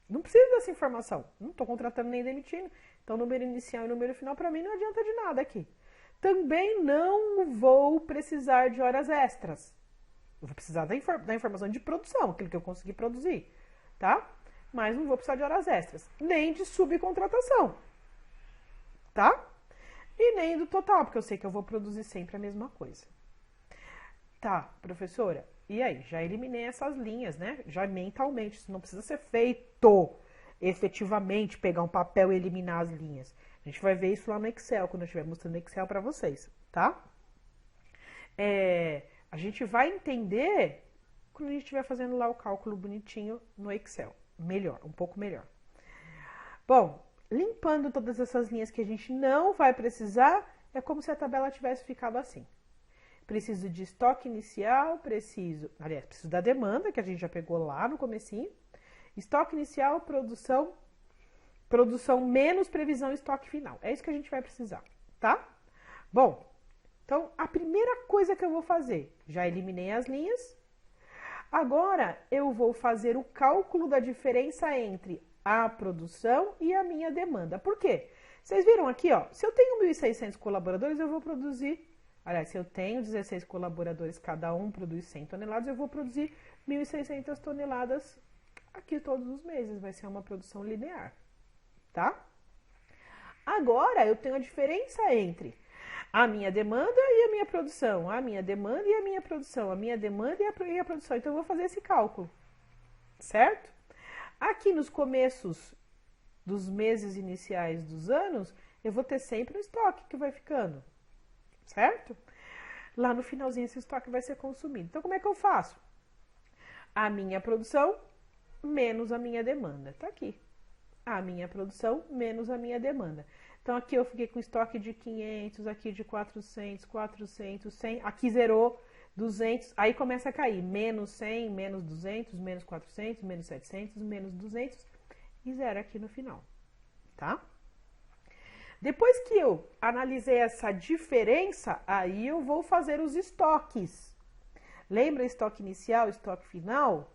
Speaker 1: Não preciso dessa informação. Não estou contratando nem demitindo. Então, número inicial e número final, para mim, não adianta de nada aqui. Também não vou precisar de horas extras. Eu vou precisar da informação de produção, aquilo que eu consegui produzir, tá? Mas não vou precisar de horas extras. Nem de subcontratação, tá? E nem do total, porque eu sei que eu vou produzir sempre a mesma coisa. Tá, professora, e aí? Já eliminei essas linhas, né? Já mentalmente, isso não precisa ser feito efetivamente, pegar um papel e eliminar as linhas. A gente vai ver isso lá no Excel, quando eu estiver mostrando o Excel para vocês, tá? A gente vai entender quando a gente estiver fazendo lá o cálculo bonitinho no Excel. Melhor, um pouco melhor. Bom, limpando todas essas linhas que a gente não vai precisar, é como se a tabela tivesse ficado assim. Preciso de estoque inicial, preciso da demanda, que a gente já pegou lá no comecinho. Estoque inicial, produção menos previsão e estoque final. É isso que a gente vai precisar, tá? Bom, então a primeira coisa que eu vou fazer, já eliminei as linhas. Agora eu vou fazer o cálculo da diferença entre a produção e a minha demanda. Por quê? Vocês viram aqui, ó, se eu tenho 1.600 colaboradores, eu vou produzir... Aliás, se eu tenho 16 colaboradores, cada um produz 100 toneladas, eu vou produzir 1.600 toneladas aqui todos os meses. Vai ser uma produção linear, tá? Agora, eu tenho a diferença entre a minha demanda e a minha produção, a minha demanda e a minha produção, a minha demanda e a produção. Então, eu vou fazer esse cálculo, certo? Aqui nos começos dos meses iniciais dos anos, eu vou ter sempre um estoque que vai ficando, certo? Lá no finalzinho esse estoque vai ser consumido. Então, como é que eu faço? A minha produção menos a minha demanda. Tá aqui. A minha produção menos a minha demanda. Então, aqui eu fiquei com estoque de 500, aqui de 400, 400, 100. Aqui zerou 200. Aí começa a cair. Menos 100, menos 200, menos 400, menos 700, menos 200. E zero aqui no final. Tá? Depois que eu analisei essa diferença, aí eu vou fazer os estoques. Lembra estoque inicial, estoque final?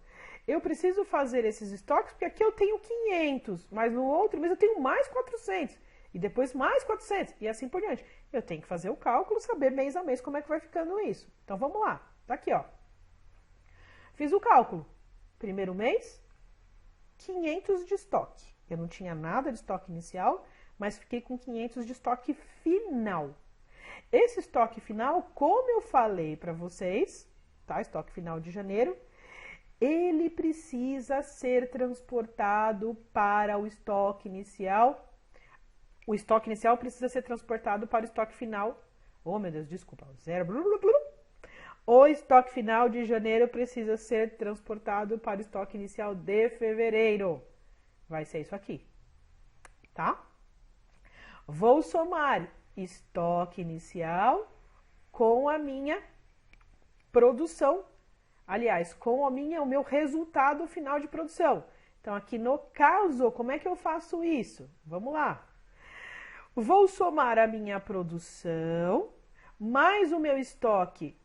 Speaker 1: Eu preciso fazer esses estoques porque aqui eu tenho 500, mas no outro mês eu tenho mais 400. E depois mais 400 e assim por diante. Eu tenho que fazer o cálculo, saber mês a mês como é que vai ficando isso. Então vamos lá. Tá aqui, ó. Fiz o cálculo. Primeiro mês, 500 de estoque. Eu não tinha nada de estoque inicial, mas fiquei com 500 de estoque final. Esse estoque final, como eu falei para vocês, tá? Estoque final de janeiro, ele precisa ser transportado para o estoque inicial. O estoque inicial precisa ser transportado para o estoque final. Oh, meu Deus, desculpa. O estoque final de janeiro precisa ser transportado para o estoque inicial de fevereiro. Vai ser isso aqui, tá? Vou somar estoque inicial com a minha produção. Aliás, com o meu resultado final de produção. Então, aqui no caso, como é que eu faço isso? Vamos lá. Vou somar a minha produção, mais o meu estoque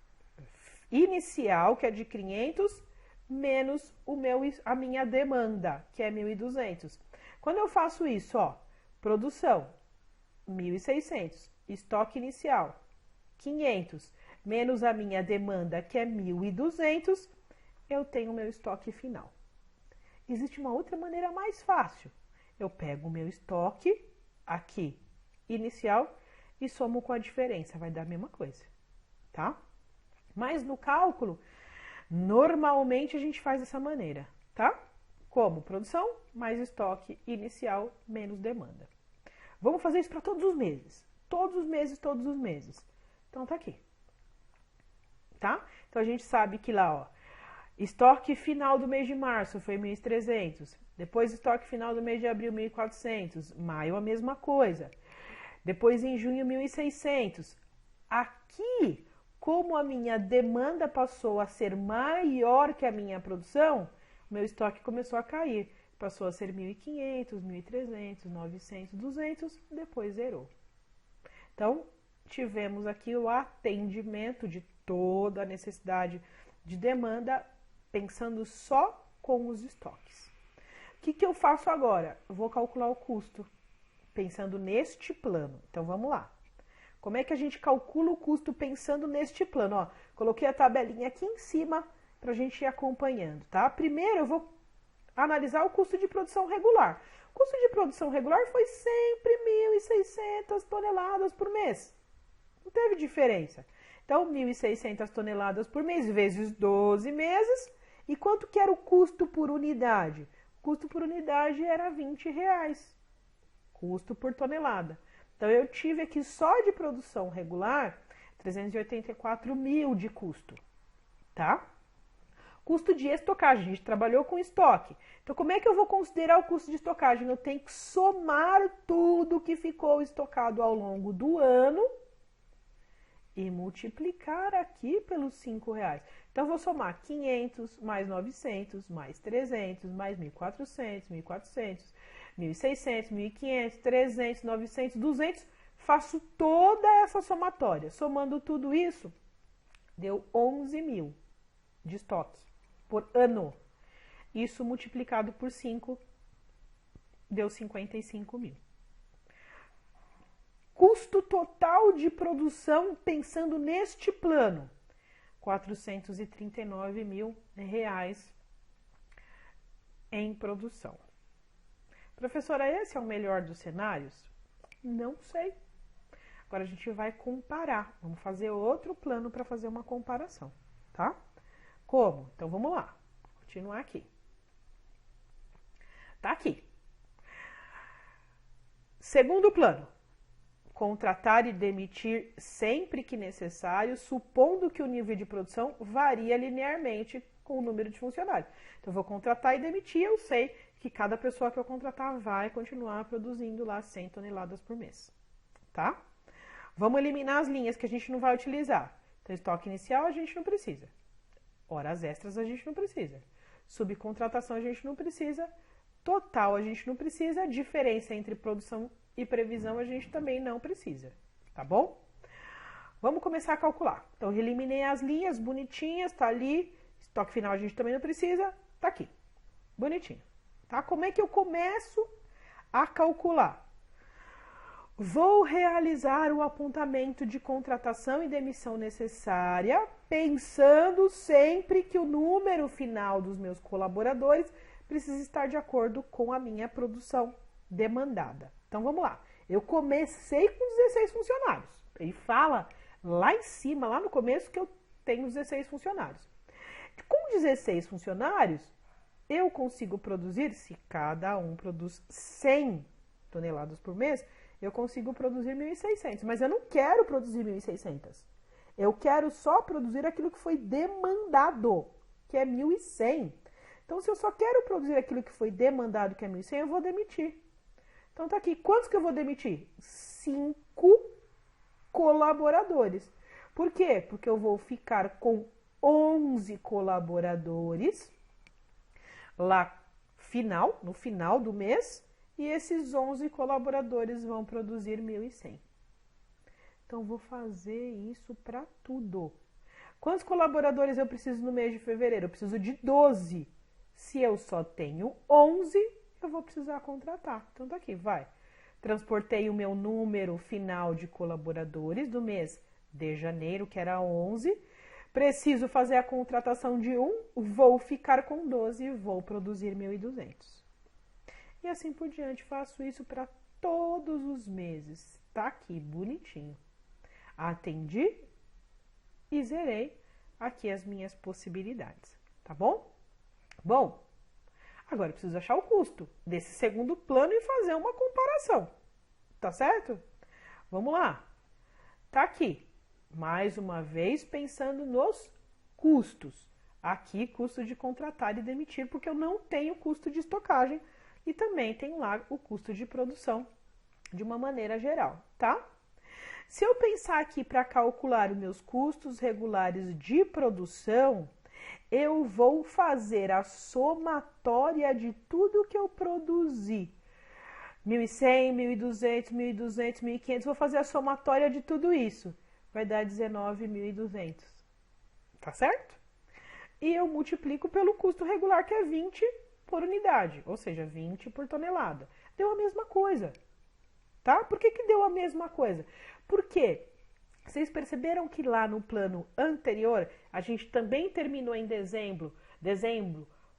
Speaker 1: inicial, que é de 500, menos a minha demanda, que é 1.200. Quando eu faço isso, ó, produção, 1.600, estoque inicial, 500, menos a minha demanda, que é 1.200, eu tenho o meu estoque final. Existe uma outra maneira mais fácil. Eu pego o meu estoque aqui, inicial, e somo com a diferença, vai dar a mesma coisa, tá? Mas no cálculo, normalmente a gente faz dessa maneira, tá? Como? Produção mais estoque inicial menos demanda. Vamos fazer isso para todos os meses. Todos os meses, todos os meses. Então, tá aqui. Tá? Então, a gente sabe que lá, ó, estoque final do mês de março foi 1.300. Depois, estoque final do mês de abril, 1.400. Maio, a mesma coisa. Depois, em junho, 1.600. Aqui, como a minha demanda passou a ser maior que a minha produção, o meu estoque começou a cair. Passou a ser 1.500, 1.300, 900, 200, depois zerou. Então, tivemos aqui o atendimento de toda a necessidade de demanda, pensando só com os estoques. que eu faço agora? Eu vou calcular o custo, pensando neste plano. Então, vamos lá. Como é que a gente calcula o custo pensando neste plano? Ó, coloquei a tabelinha aqui em cima para a gente ir acompanhando, tá? Primeiro, eu vou analisar o custo de produção regular. O custo de produção regular foi sempre 1.600 toneladas por mês. Não teve diferença. Então, 1.600 toneladas por mês vezes 12 meses. E quanto que era o custo por unidade? O custo por unidade era R$20. Custo por tonelada. Então, eu tive aqui só de produção regular 384 mil de custo, tá? Custo de estocagem, a gente trabalhou com estoque. Então, como é que eu vou considerar o custo de estocagem? Eu tenho que somar tudo que ficou estocado ao longo do ano e multiplicar aqui pelos R$5. Então, eu vou somar 500 mais 900 mais 300 mais 1.400, 1.400, 1.600, 1.500, 300, 900, 200. Faço toda essa somatória. Somando tudo isso, deu 11 mil de estoque por ano. Isso multiplicado por 5 deu 55 mil. Custo total de produção, pensando neste plano, R$439 mil em produção. Professora, esse é o melhor dos cenários? Não sei. Agora a gente vai comparar. Vamos fazer outro plano para fazer uma comparação, tá? Como? Então vamos lá. Vou continuar aqui. Tá aqui. Segundo plano. Contratar e demitir sempre que necessário, supondo que o nível de produção varia linearmente com o número de funcionários. Então, eu vou contratar e demitir, eu sei que cada pessoa que eu contratar vai continuar produzindo lá 100 toneladas por mês, tá? Vamos eliminar as linhas que a gente não vai utilizar. Então, estoque inicial a gente não precisa. Horas extras a gente não precisa. Subcontratação a gente não precisa. Total a gente não precisa. Diferença entre produção e previsão a gente também não precisa, tá bom? Vamos começar a calcular. Então, eu eliminei as linhas bonitinhas, tá ali. Estoque final a gente também não precisa, tá aqui. Bonitinho, tá? Como é que eu começo a calcular? Vou realizar o apontamento de contratação e demissão necessária, pensando sempre que o número final dos meus colaboradores precisa estar de acordo com a minha produção demandada. Então, vamos lá. Eu comecei com 16 funcionários. Ele fala lá em cima, lá no começo, que eu tenho 16 funcionários. Com 16 funcionários, eu consigo produzir, se cada um produz 100 toneladas por mês, eu consigo produzir 1.600. Mas eu não quero produzir 1.600. Eu quero só produzir aquilo que foi demandado, que é 1.100. Então, se eu só quero produzir aquilo que foi demandado, que é 1.100, eu vou demitir. Então, tá aqui. Quantos que eu vou demitir? 5 colaboradores. Por quê? Porque eu vou ficar com 11 colaboradores lá no final do mês, e esses 11 colaboradores vão produzir 1.100. Então, vou fazer isso para tudo. Quantos colaboradores eu preciso no mês de fevereiro? Eu preciso de 12. Se eu só tenho 11, eu vou precisar contratar. Então, tá aqui, vai. Transportei o meu número final de colaboradores do mês de janeiro, que era 11. Preciso fazer a contratação de 1, vou ficar com 12 e vou produzir 1.200. E assim por diante, faço isso para todos os meses. Tá aqui, bonitinho. Atendi e zerei aqui as minhas possibilidades, tá bom? Bom, agora eu preciso achar o custo desse segundo plano e fazer uma comparação, tá certo? Vamos lá. Tá aqui, mais uma vez pensando nos custos. Aqui, custo de contratar e demitir, porque eu não tenho custo de estocagem e também tenho lá o custo de produção de uma maneira geral, tá? Se eu pensar aqui para calcular os meus custos regulares de produção, eu vou fazer a somatória de tudo que eu produzi. 1.100, 1.200, 1.200, 1.500, vou fazer a somatória de tudo isso. Vai dar 19.200. Tá certo? E eu multiplico pelo custo regular, que é 20, por unidade, ou seja, 20 por tonelada. Deu a mesma coisa, tá? Por que que deu a mesma coisa? Porque vocês perceberam que lá no plano anterior, a gente também terminou em dezembro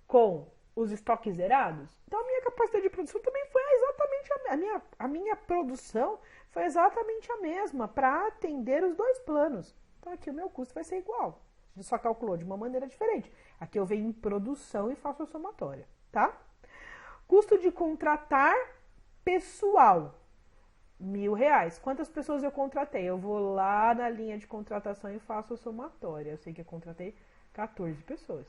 Speaker 1: com os estoques zerados? Então a minha capacidade de produção também foi exatamente a minha produção foi exatamente a mesma para atender os dois planos. Então aqui o meu custo vai ser igual. A gente só calculou de uma maneira diferente. Aqui eu venho em produção e faço a somatória, tá? Custo de contratar pessoal, R$ 1.000. Quantas pessoas eu contratei? Eu vou lá na linha de contratação e faço a somatória. Eu sei que eu contratei 14 pessoas.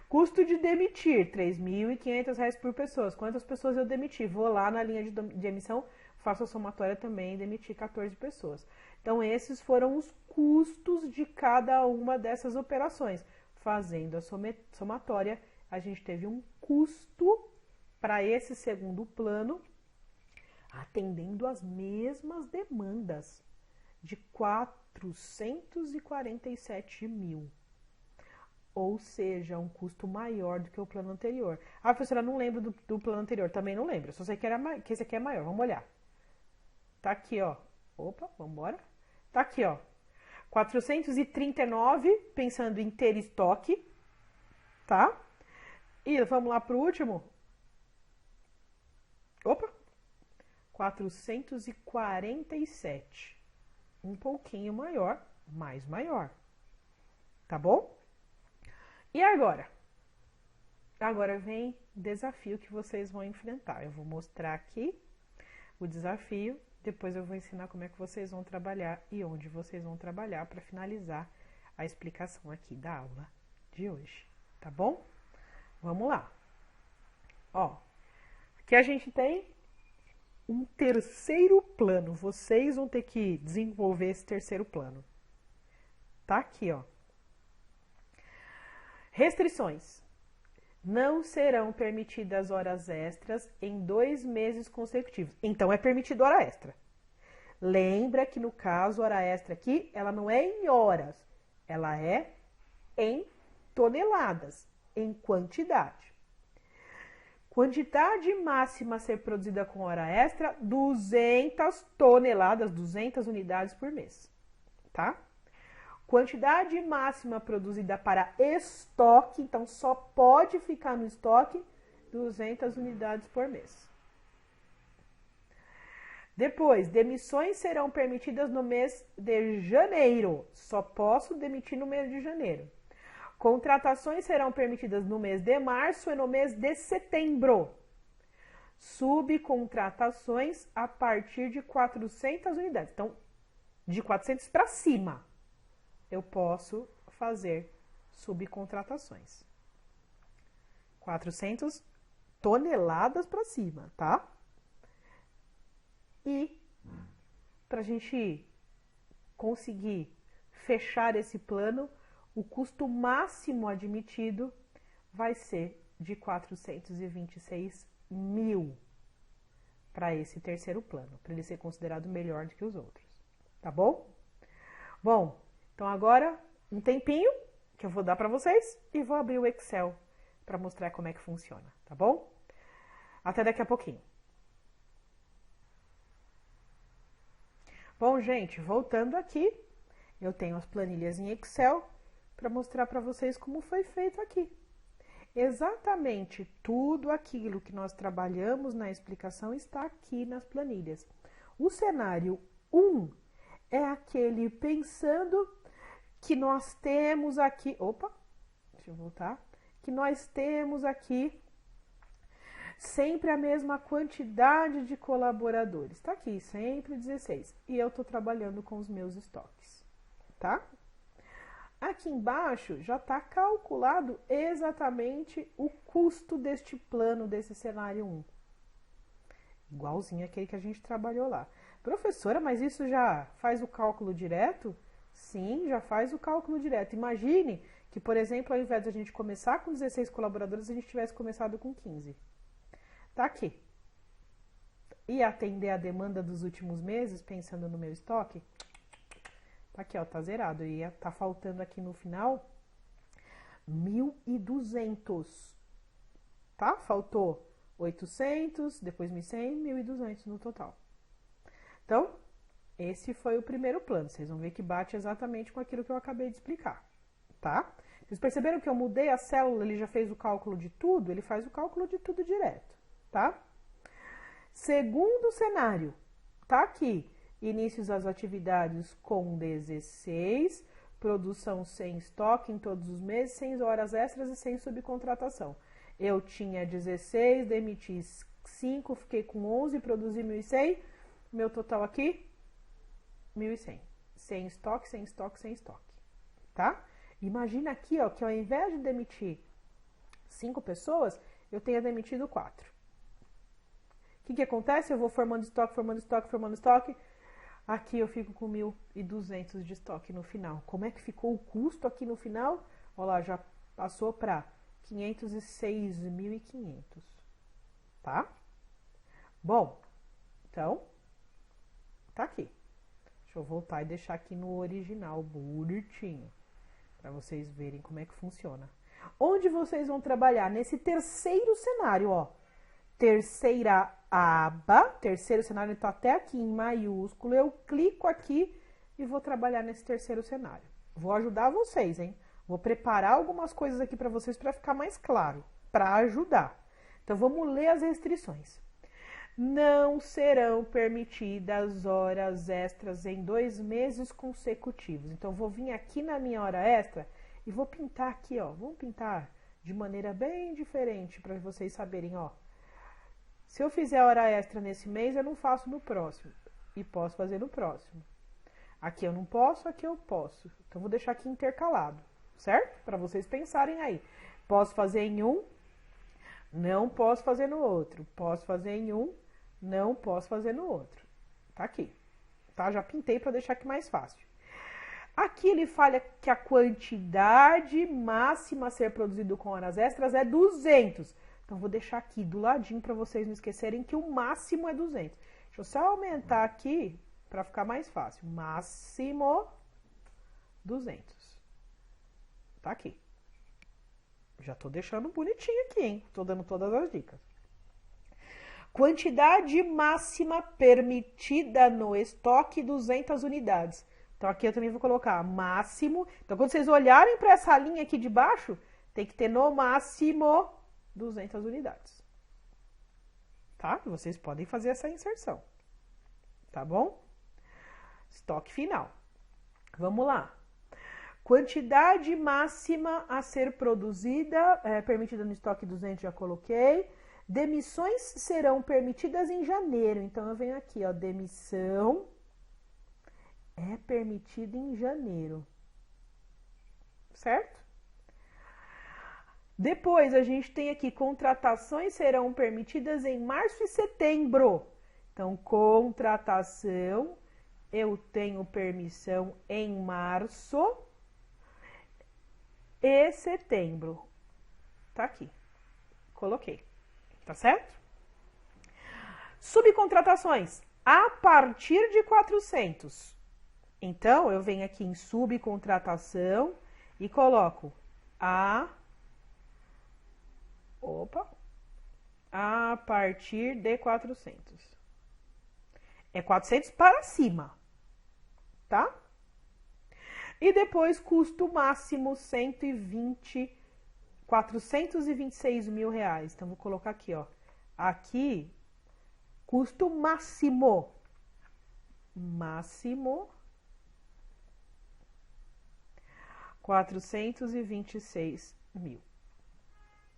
Speaker 1: Custo de demitir, R$ 3.500 por pessoa. Quantas pessoas eu demiti? Vou lá na linha de emissão, faço a somatória também e demiti 14 pessoas. Então, esses foram os custos de cada uma dessas operações. Fazendo a somatória, a gente teve um custo para esse segundo plano, atendendo as mesmas demandas, de 447 mil. Ou seja, um custo maior do que o plano anterior. Ah, professora, não lembro do plano anterior. Também não lembro. Só sei que esse aqui é maior. Vamos olhar. Tá aqui, ó. Opa, vamos embora. Tá aqui, ó. 439, pensando em ter estoque. Tá? E vamos lá pro último. Opa. 447. Um pouquinho maior, mais maior. Tá bom? E agora? Agora vem o desafio que vocês vão enfrentar. Eu vou mostrar aqui o desafio, depois eu vou ensinar como é que vocês vão trabalhar e onde vocês vão trabalhar para finalizar a explicação aqui da aula de hoje. Tá bom? Vamos lá. Ó, aqui a gente tem um terceiro plano. Vocês vão ter que desenvolver esse terceiro plano. Tá aqui, ó. Restrições. Não serão permitidas horas extras em 2 meses consecutivos. Então, é permitido hora extra. Lembra que, no caso, hora extra aqui, ela não é em horas. Ela é em toneladas, em quantidade. Quantidade máxima a ser produzida com hora extra, 200 toneladas, 200 unidades por mês, tá? Quantidade máxima produzida para estoque, então só pode ficar no estoque 200 unidades por mês. Depois, demissões serão permitidas no mês de janeiro, só posso demitir no mês de janeiro. Contratações serão permitidas no mês de março e no mês de setembro. Subcontratações a partir de 400 unidades. Então, de 400 para cima, eu posso fazer subcontratações. 400 toneladas para cima, tá? E para a gente conseguir fechar esse plano, o custo máximo admitido vai ser de 426 mil para esse terceiro plano, para ele ser considerado melhor do que os outros, tá bom? Bom, então agora um tempinho que eu vou dar para vocês e vou abrir o Excel para mostrar como é que funciona, tá bom? Até daqui a pouquinho. Bom, gente, voltando aqui, eu tenho as planilhas em Excel para mostrar para vocês como foi feito aqui. Exatamente tudo aquilo que nós trabalhamos na explicação está aqui nas planilhas. O cenário 1 é aquele pensando que nós temos aqui... Opa, deixa eu voltar. Que nós temos aqui sempre a mesma quantidade de colaboradores. Tá aqui, sempre 16. E eu tô trabalhando com os meus estoques, tá? Aqui embaixo já está calculado exatamente o custo deste plano, desse cenário 1. Igualzinho aquele que a gente trabalhou lá. Professora, mas isso já faz o cálculo direto? Sim, já faz o cálculo direto. Imagine que, por exemplo, ao invés de a gente começar com 16 colaboradores, a gente tivesse começado com 15. Tá aqui. E atender a demanda dos últimos meses, pensando no meu estoque? Tá aqui, ó, tá zerado. E tá faltando aqui no final 1.200. tá? Faltou 800, depois 1.100, 1.200 no total. Então, esse foi o primeiro plano. Vocês vão ver que bate exatamente com aquilo que eu acabei de explicar, tá? Vocês perceberam que eu mudei a célula, ele já fez o cálculo de tudo? Ele faz o cálculo de tudo direto, tá? Segundo cenário, tá aqui. Inícios das atividades com 16, produção sem estoque em todos os meses, sem horas extras e sem subcontratação. Eu tinha 16, demiti 5, fiquei com 11, produzi 1.100. Meu total aqui, 1.100. Sem estoque, sem estoque, sem estoque. Tá? Imagina aqui, ó, que ao invés de demitir 5 pessoas, eu tenha demitido 4. O que acontece? Eu vou formando estoque, formando estoque, formando estoque. Aqui eu fico com 1.200 de estoque no final. Como é que ficou o custo aqui no final? Olha lá, já passou para 506.500. Tá? Bom, então, tá aqui. Deixa eu voltar e deixar aqui no original, bonitinho, para vocês verem como é que funciona. Onde vocês vão trabalhar? Nesse terceiro cenário, ó. Terceira aba, terceiro cenário, está até aqui em maiúsculo. Eu clico aqui e vou trabalhar nesse terceiro cenário. Vou ajudar vocês, hein? Vou preparar algumas coisas aqui para vocês para ficar mais claro, para ajudar. Então, vamos ler as restrições. Não serão permitidas horas extras em 2 meses consecutivos. Então, vou vir aqui na minha hora extra e vou pintar aqui, ó. Vamos pintar de maneira bem diferente para vocês saberem, ó. Se eu fizer hora extra nesse mês, eu não faço no próximo. E posso fazer no próximo. Aqui eu não posso, aqui eu posso. Então, vou deixar aqui intercalado, certo? Para vocês pensarem aí. Posso fazer em um, não posso fazer no outro. Posso fazer em um, não posso fazer no outro. Tá aqui. Tá? Já pintei para deixar aqui mais fácil. Aqui ele fala que a quantidade máxima a ser produzido com horas extras é 200. Então, vou deixar aqui do ladinho para vocês não esquecerem que o máximo é 200. Deixa eu só aumentar aqui para ficar mais fácil. Máximo 200. Tá aqui. Já tô deixando bonitinho aqui, hein? Tô dando todas as dicas. Quantidade máxima permitida no estoque, 200 unidades. Então, aqui eu também vou colocar máximo. Então, quando vocês olharem para essa linha aqui de baixo, tem que ter no máximo 200 unidades. Tá? Vocês podem fazer essa inserção. Tá bom? Estoque final. Vamos lá. Quantidade máxima a ser produzida, permitida no estoque 200, já coloquei. Demissões serão permitidas em janeiro. Então, eu venho aqui, ó, demissão é permitida em janeiro. Certo? Depois, a gente tem aqui, contratações serão permitidas em março e setembro. Então, contratação, eu tenho permissão em março e setembro. Tá aqui. Coloquei. Tá certo? Subcontratações, a partir de 400. Então, eu venho aqui em subcontratação e coloco a partir de 400. É 400 para cima, tá? E depois, custo máximo 426 mil reais. Então, vou colocar aqui, ó. Aqui, custo máximo. Máximo 426 mil.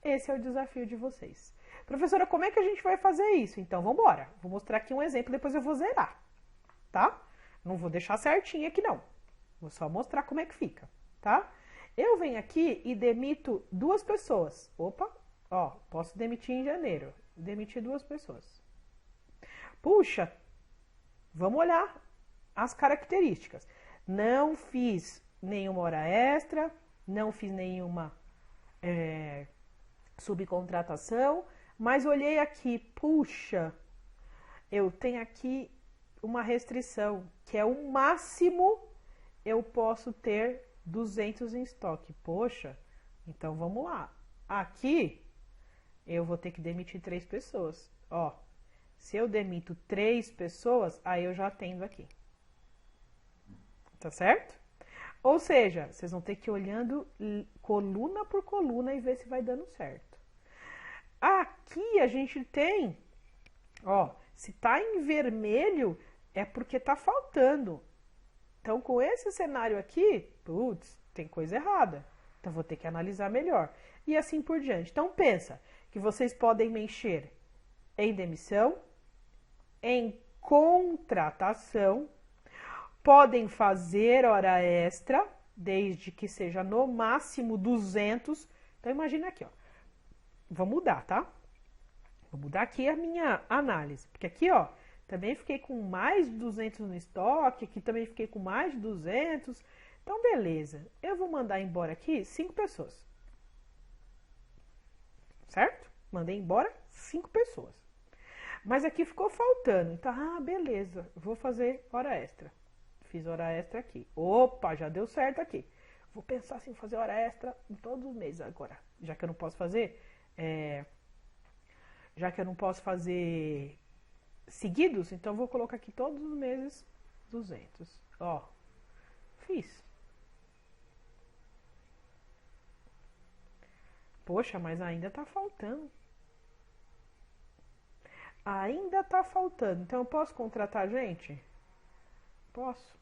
Speaker 1: Esse é o desafio de vocês. Professora, como é que a gente vai fazer isso? Então, vamos embora. Vou mostrar aqui um exemplo, depois eu vou zerar, tá? Não vou deixar certinho aqui, não. Vou só mostrar como é que fica, tá? Eu venho aqui e demito 2 pessoas. Opa, ó, posso demitir em janeiro. Demiti 2 pessoas. Puxa, vamos olhar as características. Não fiz nenhuma hora extra, não fiz nenhuma subcontratação, mas olhei aqui, puxa, eu tenho aqui uma restrição, que é o máximo eu posso ter 200 em estoque. Poxa, então vamos lá. Aqui eu vou ter que demitir 3 pessoas. Ó, se eu demito 3 pessoas, aí eu já atendo aqui. Tá certo? Ou seja, vocês vão ter que ir olhando coluna por coluna e ver se vai dando certo. Aqui a gente tem, ó, se tá em vermelho é porque tá faltando. Então, com esse cenário aqui, putz, tem coisa errada. Então, vou ter que analisar melhor. E assim por diante. Então, pensa que vocês podem mexer em demissão, em contratação, podem fazer hora extra, desde que seja no máximo 200. Então, imagina aqui, ó. Vou mudar, tá? Vou mudar aqui a minha análise. Porque aqui, ó, também fiquei com mais de 200 no estoque. Aqui também fiquei com mais de 200. Então, beleza. Eu vou mandar embora aqui 5 pessoas. Certo? Mandei embora 5 pessoas. Mas aqui ficou faltando. Então, beleza. Vou fazer hora extra. Fiz hora extra aqui. Opa, já deu certo aqui. Vou pensar assim, fazer hora extra em todos os meses agora. Já que eu não posso fazer... já que eu não posso fazer seguidos, então eu vou colocar aqui todos os meses 200. Ó, fiz. Poxa, mas ainda tá faltando. Ainda tá faltando. Então eu posso contratar gente? Posso.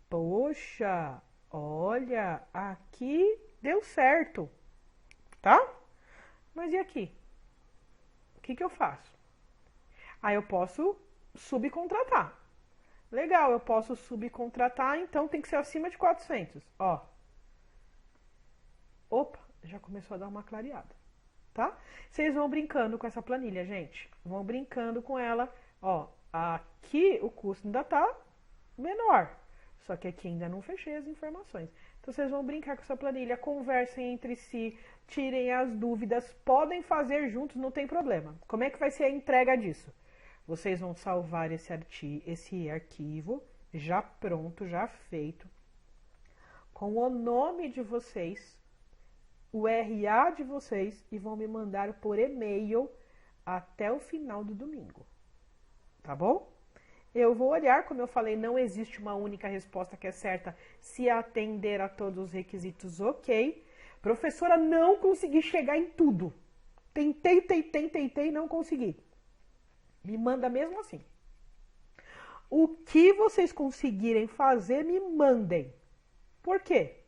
Speaker 1: Poxa, olha, aqui deu certo, tá? Mas e aqui? O que eu faço? Aí eu posso subcontratar. Legal, eu posso subcontratar, então tem que ser acima de 400. Ó. Opa, já começou a dar uma clareada, tá? Vocês vão brincando com essa planilha, gente. Vão brincando com ela. Ó, aqui o custo ainda tá menor. Só que aqui ainda não fechei as informações. Então vocês vão brincar com essa planilha, conversem entre si, tirem as dúvidas, podem fazer juntos, não tem problema. Como é que vai ser a entrega disso? Vocês vão salvar esse arquivo já pronto, já feito, com o nome de vocês, o RA de vocês, e vão me mandar por e-mail até o final do domingo. Tá bom? Eu vou olhar, como eu falei, não existe uma única resposta que é certa. Se atender a todos os requisitos, ok. Professora, não consegui chegar em tudo. Tentei, não consegui. Me manda mesmo assim. O que vocês conseguirem fazer, me mandem. Por quê?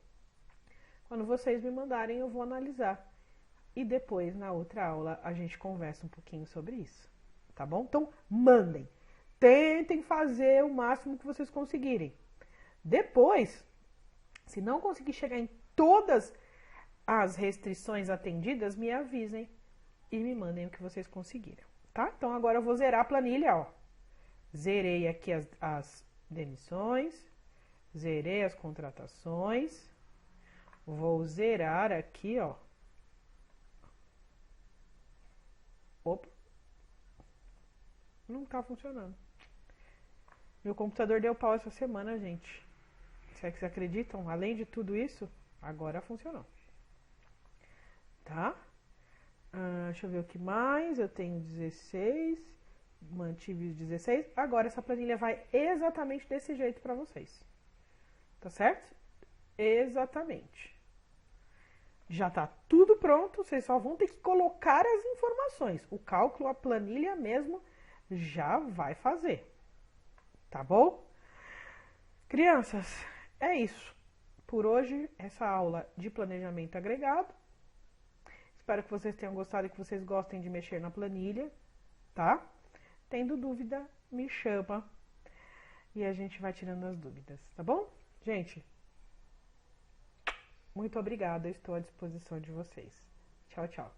Speaker 1: Quando vocês me mandarem, eu vou analisar. E depois, na outra aula, a gente conversa um pouquinho sobre isso. Tá bom? Então, mandem. Tentem fazer o máximo que vocês conseguirem. Depois, se não conseguir chegar em todas as restrições atendidas, me avisem e me mandem o que vocês conseguiram, tá? Então, agora eu vou zerar a planilha, ó. Zerei aqui as demissões, zerei as contratações, vou zerar aqui, ó. Opa, não tá funcionando. Meu computador deu pau essa semana, gente. Será que vocês acreditam? Além de tudo isso, agora funcionou. Tá? Deixa eu ver o que mais. Eu tenho 16. Mantive os 16. Agora essa planilha vai exatamente desse jeito para vocês. Tá certo? Exatamente. Já tá tudo pronto. Vocês só vão ter que colocar as informações. O cálculo, a planilha mesmo, já vai fazer. Tá bom? Crianças, é isso. Por hoje, essa aula de planejamento agregado. Espero que vocês tenham gostado e que vocês gostem de mexer na planilha, tá? Tendo dúvida, me chama e a gente vai tirando as dúvidas, tá bom? Gente, muito obrigada, estou à disposição de vocês. Tchau, tchau.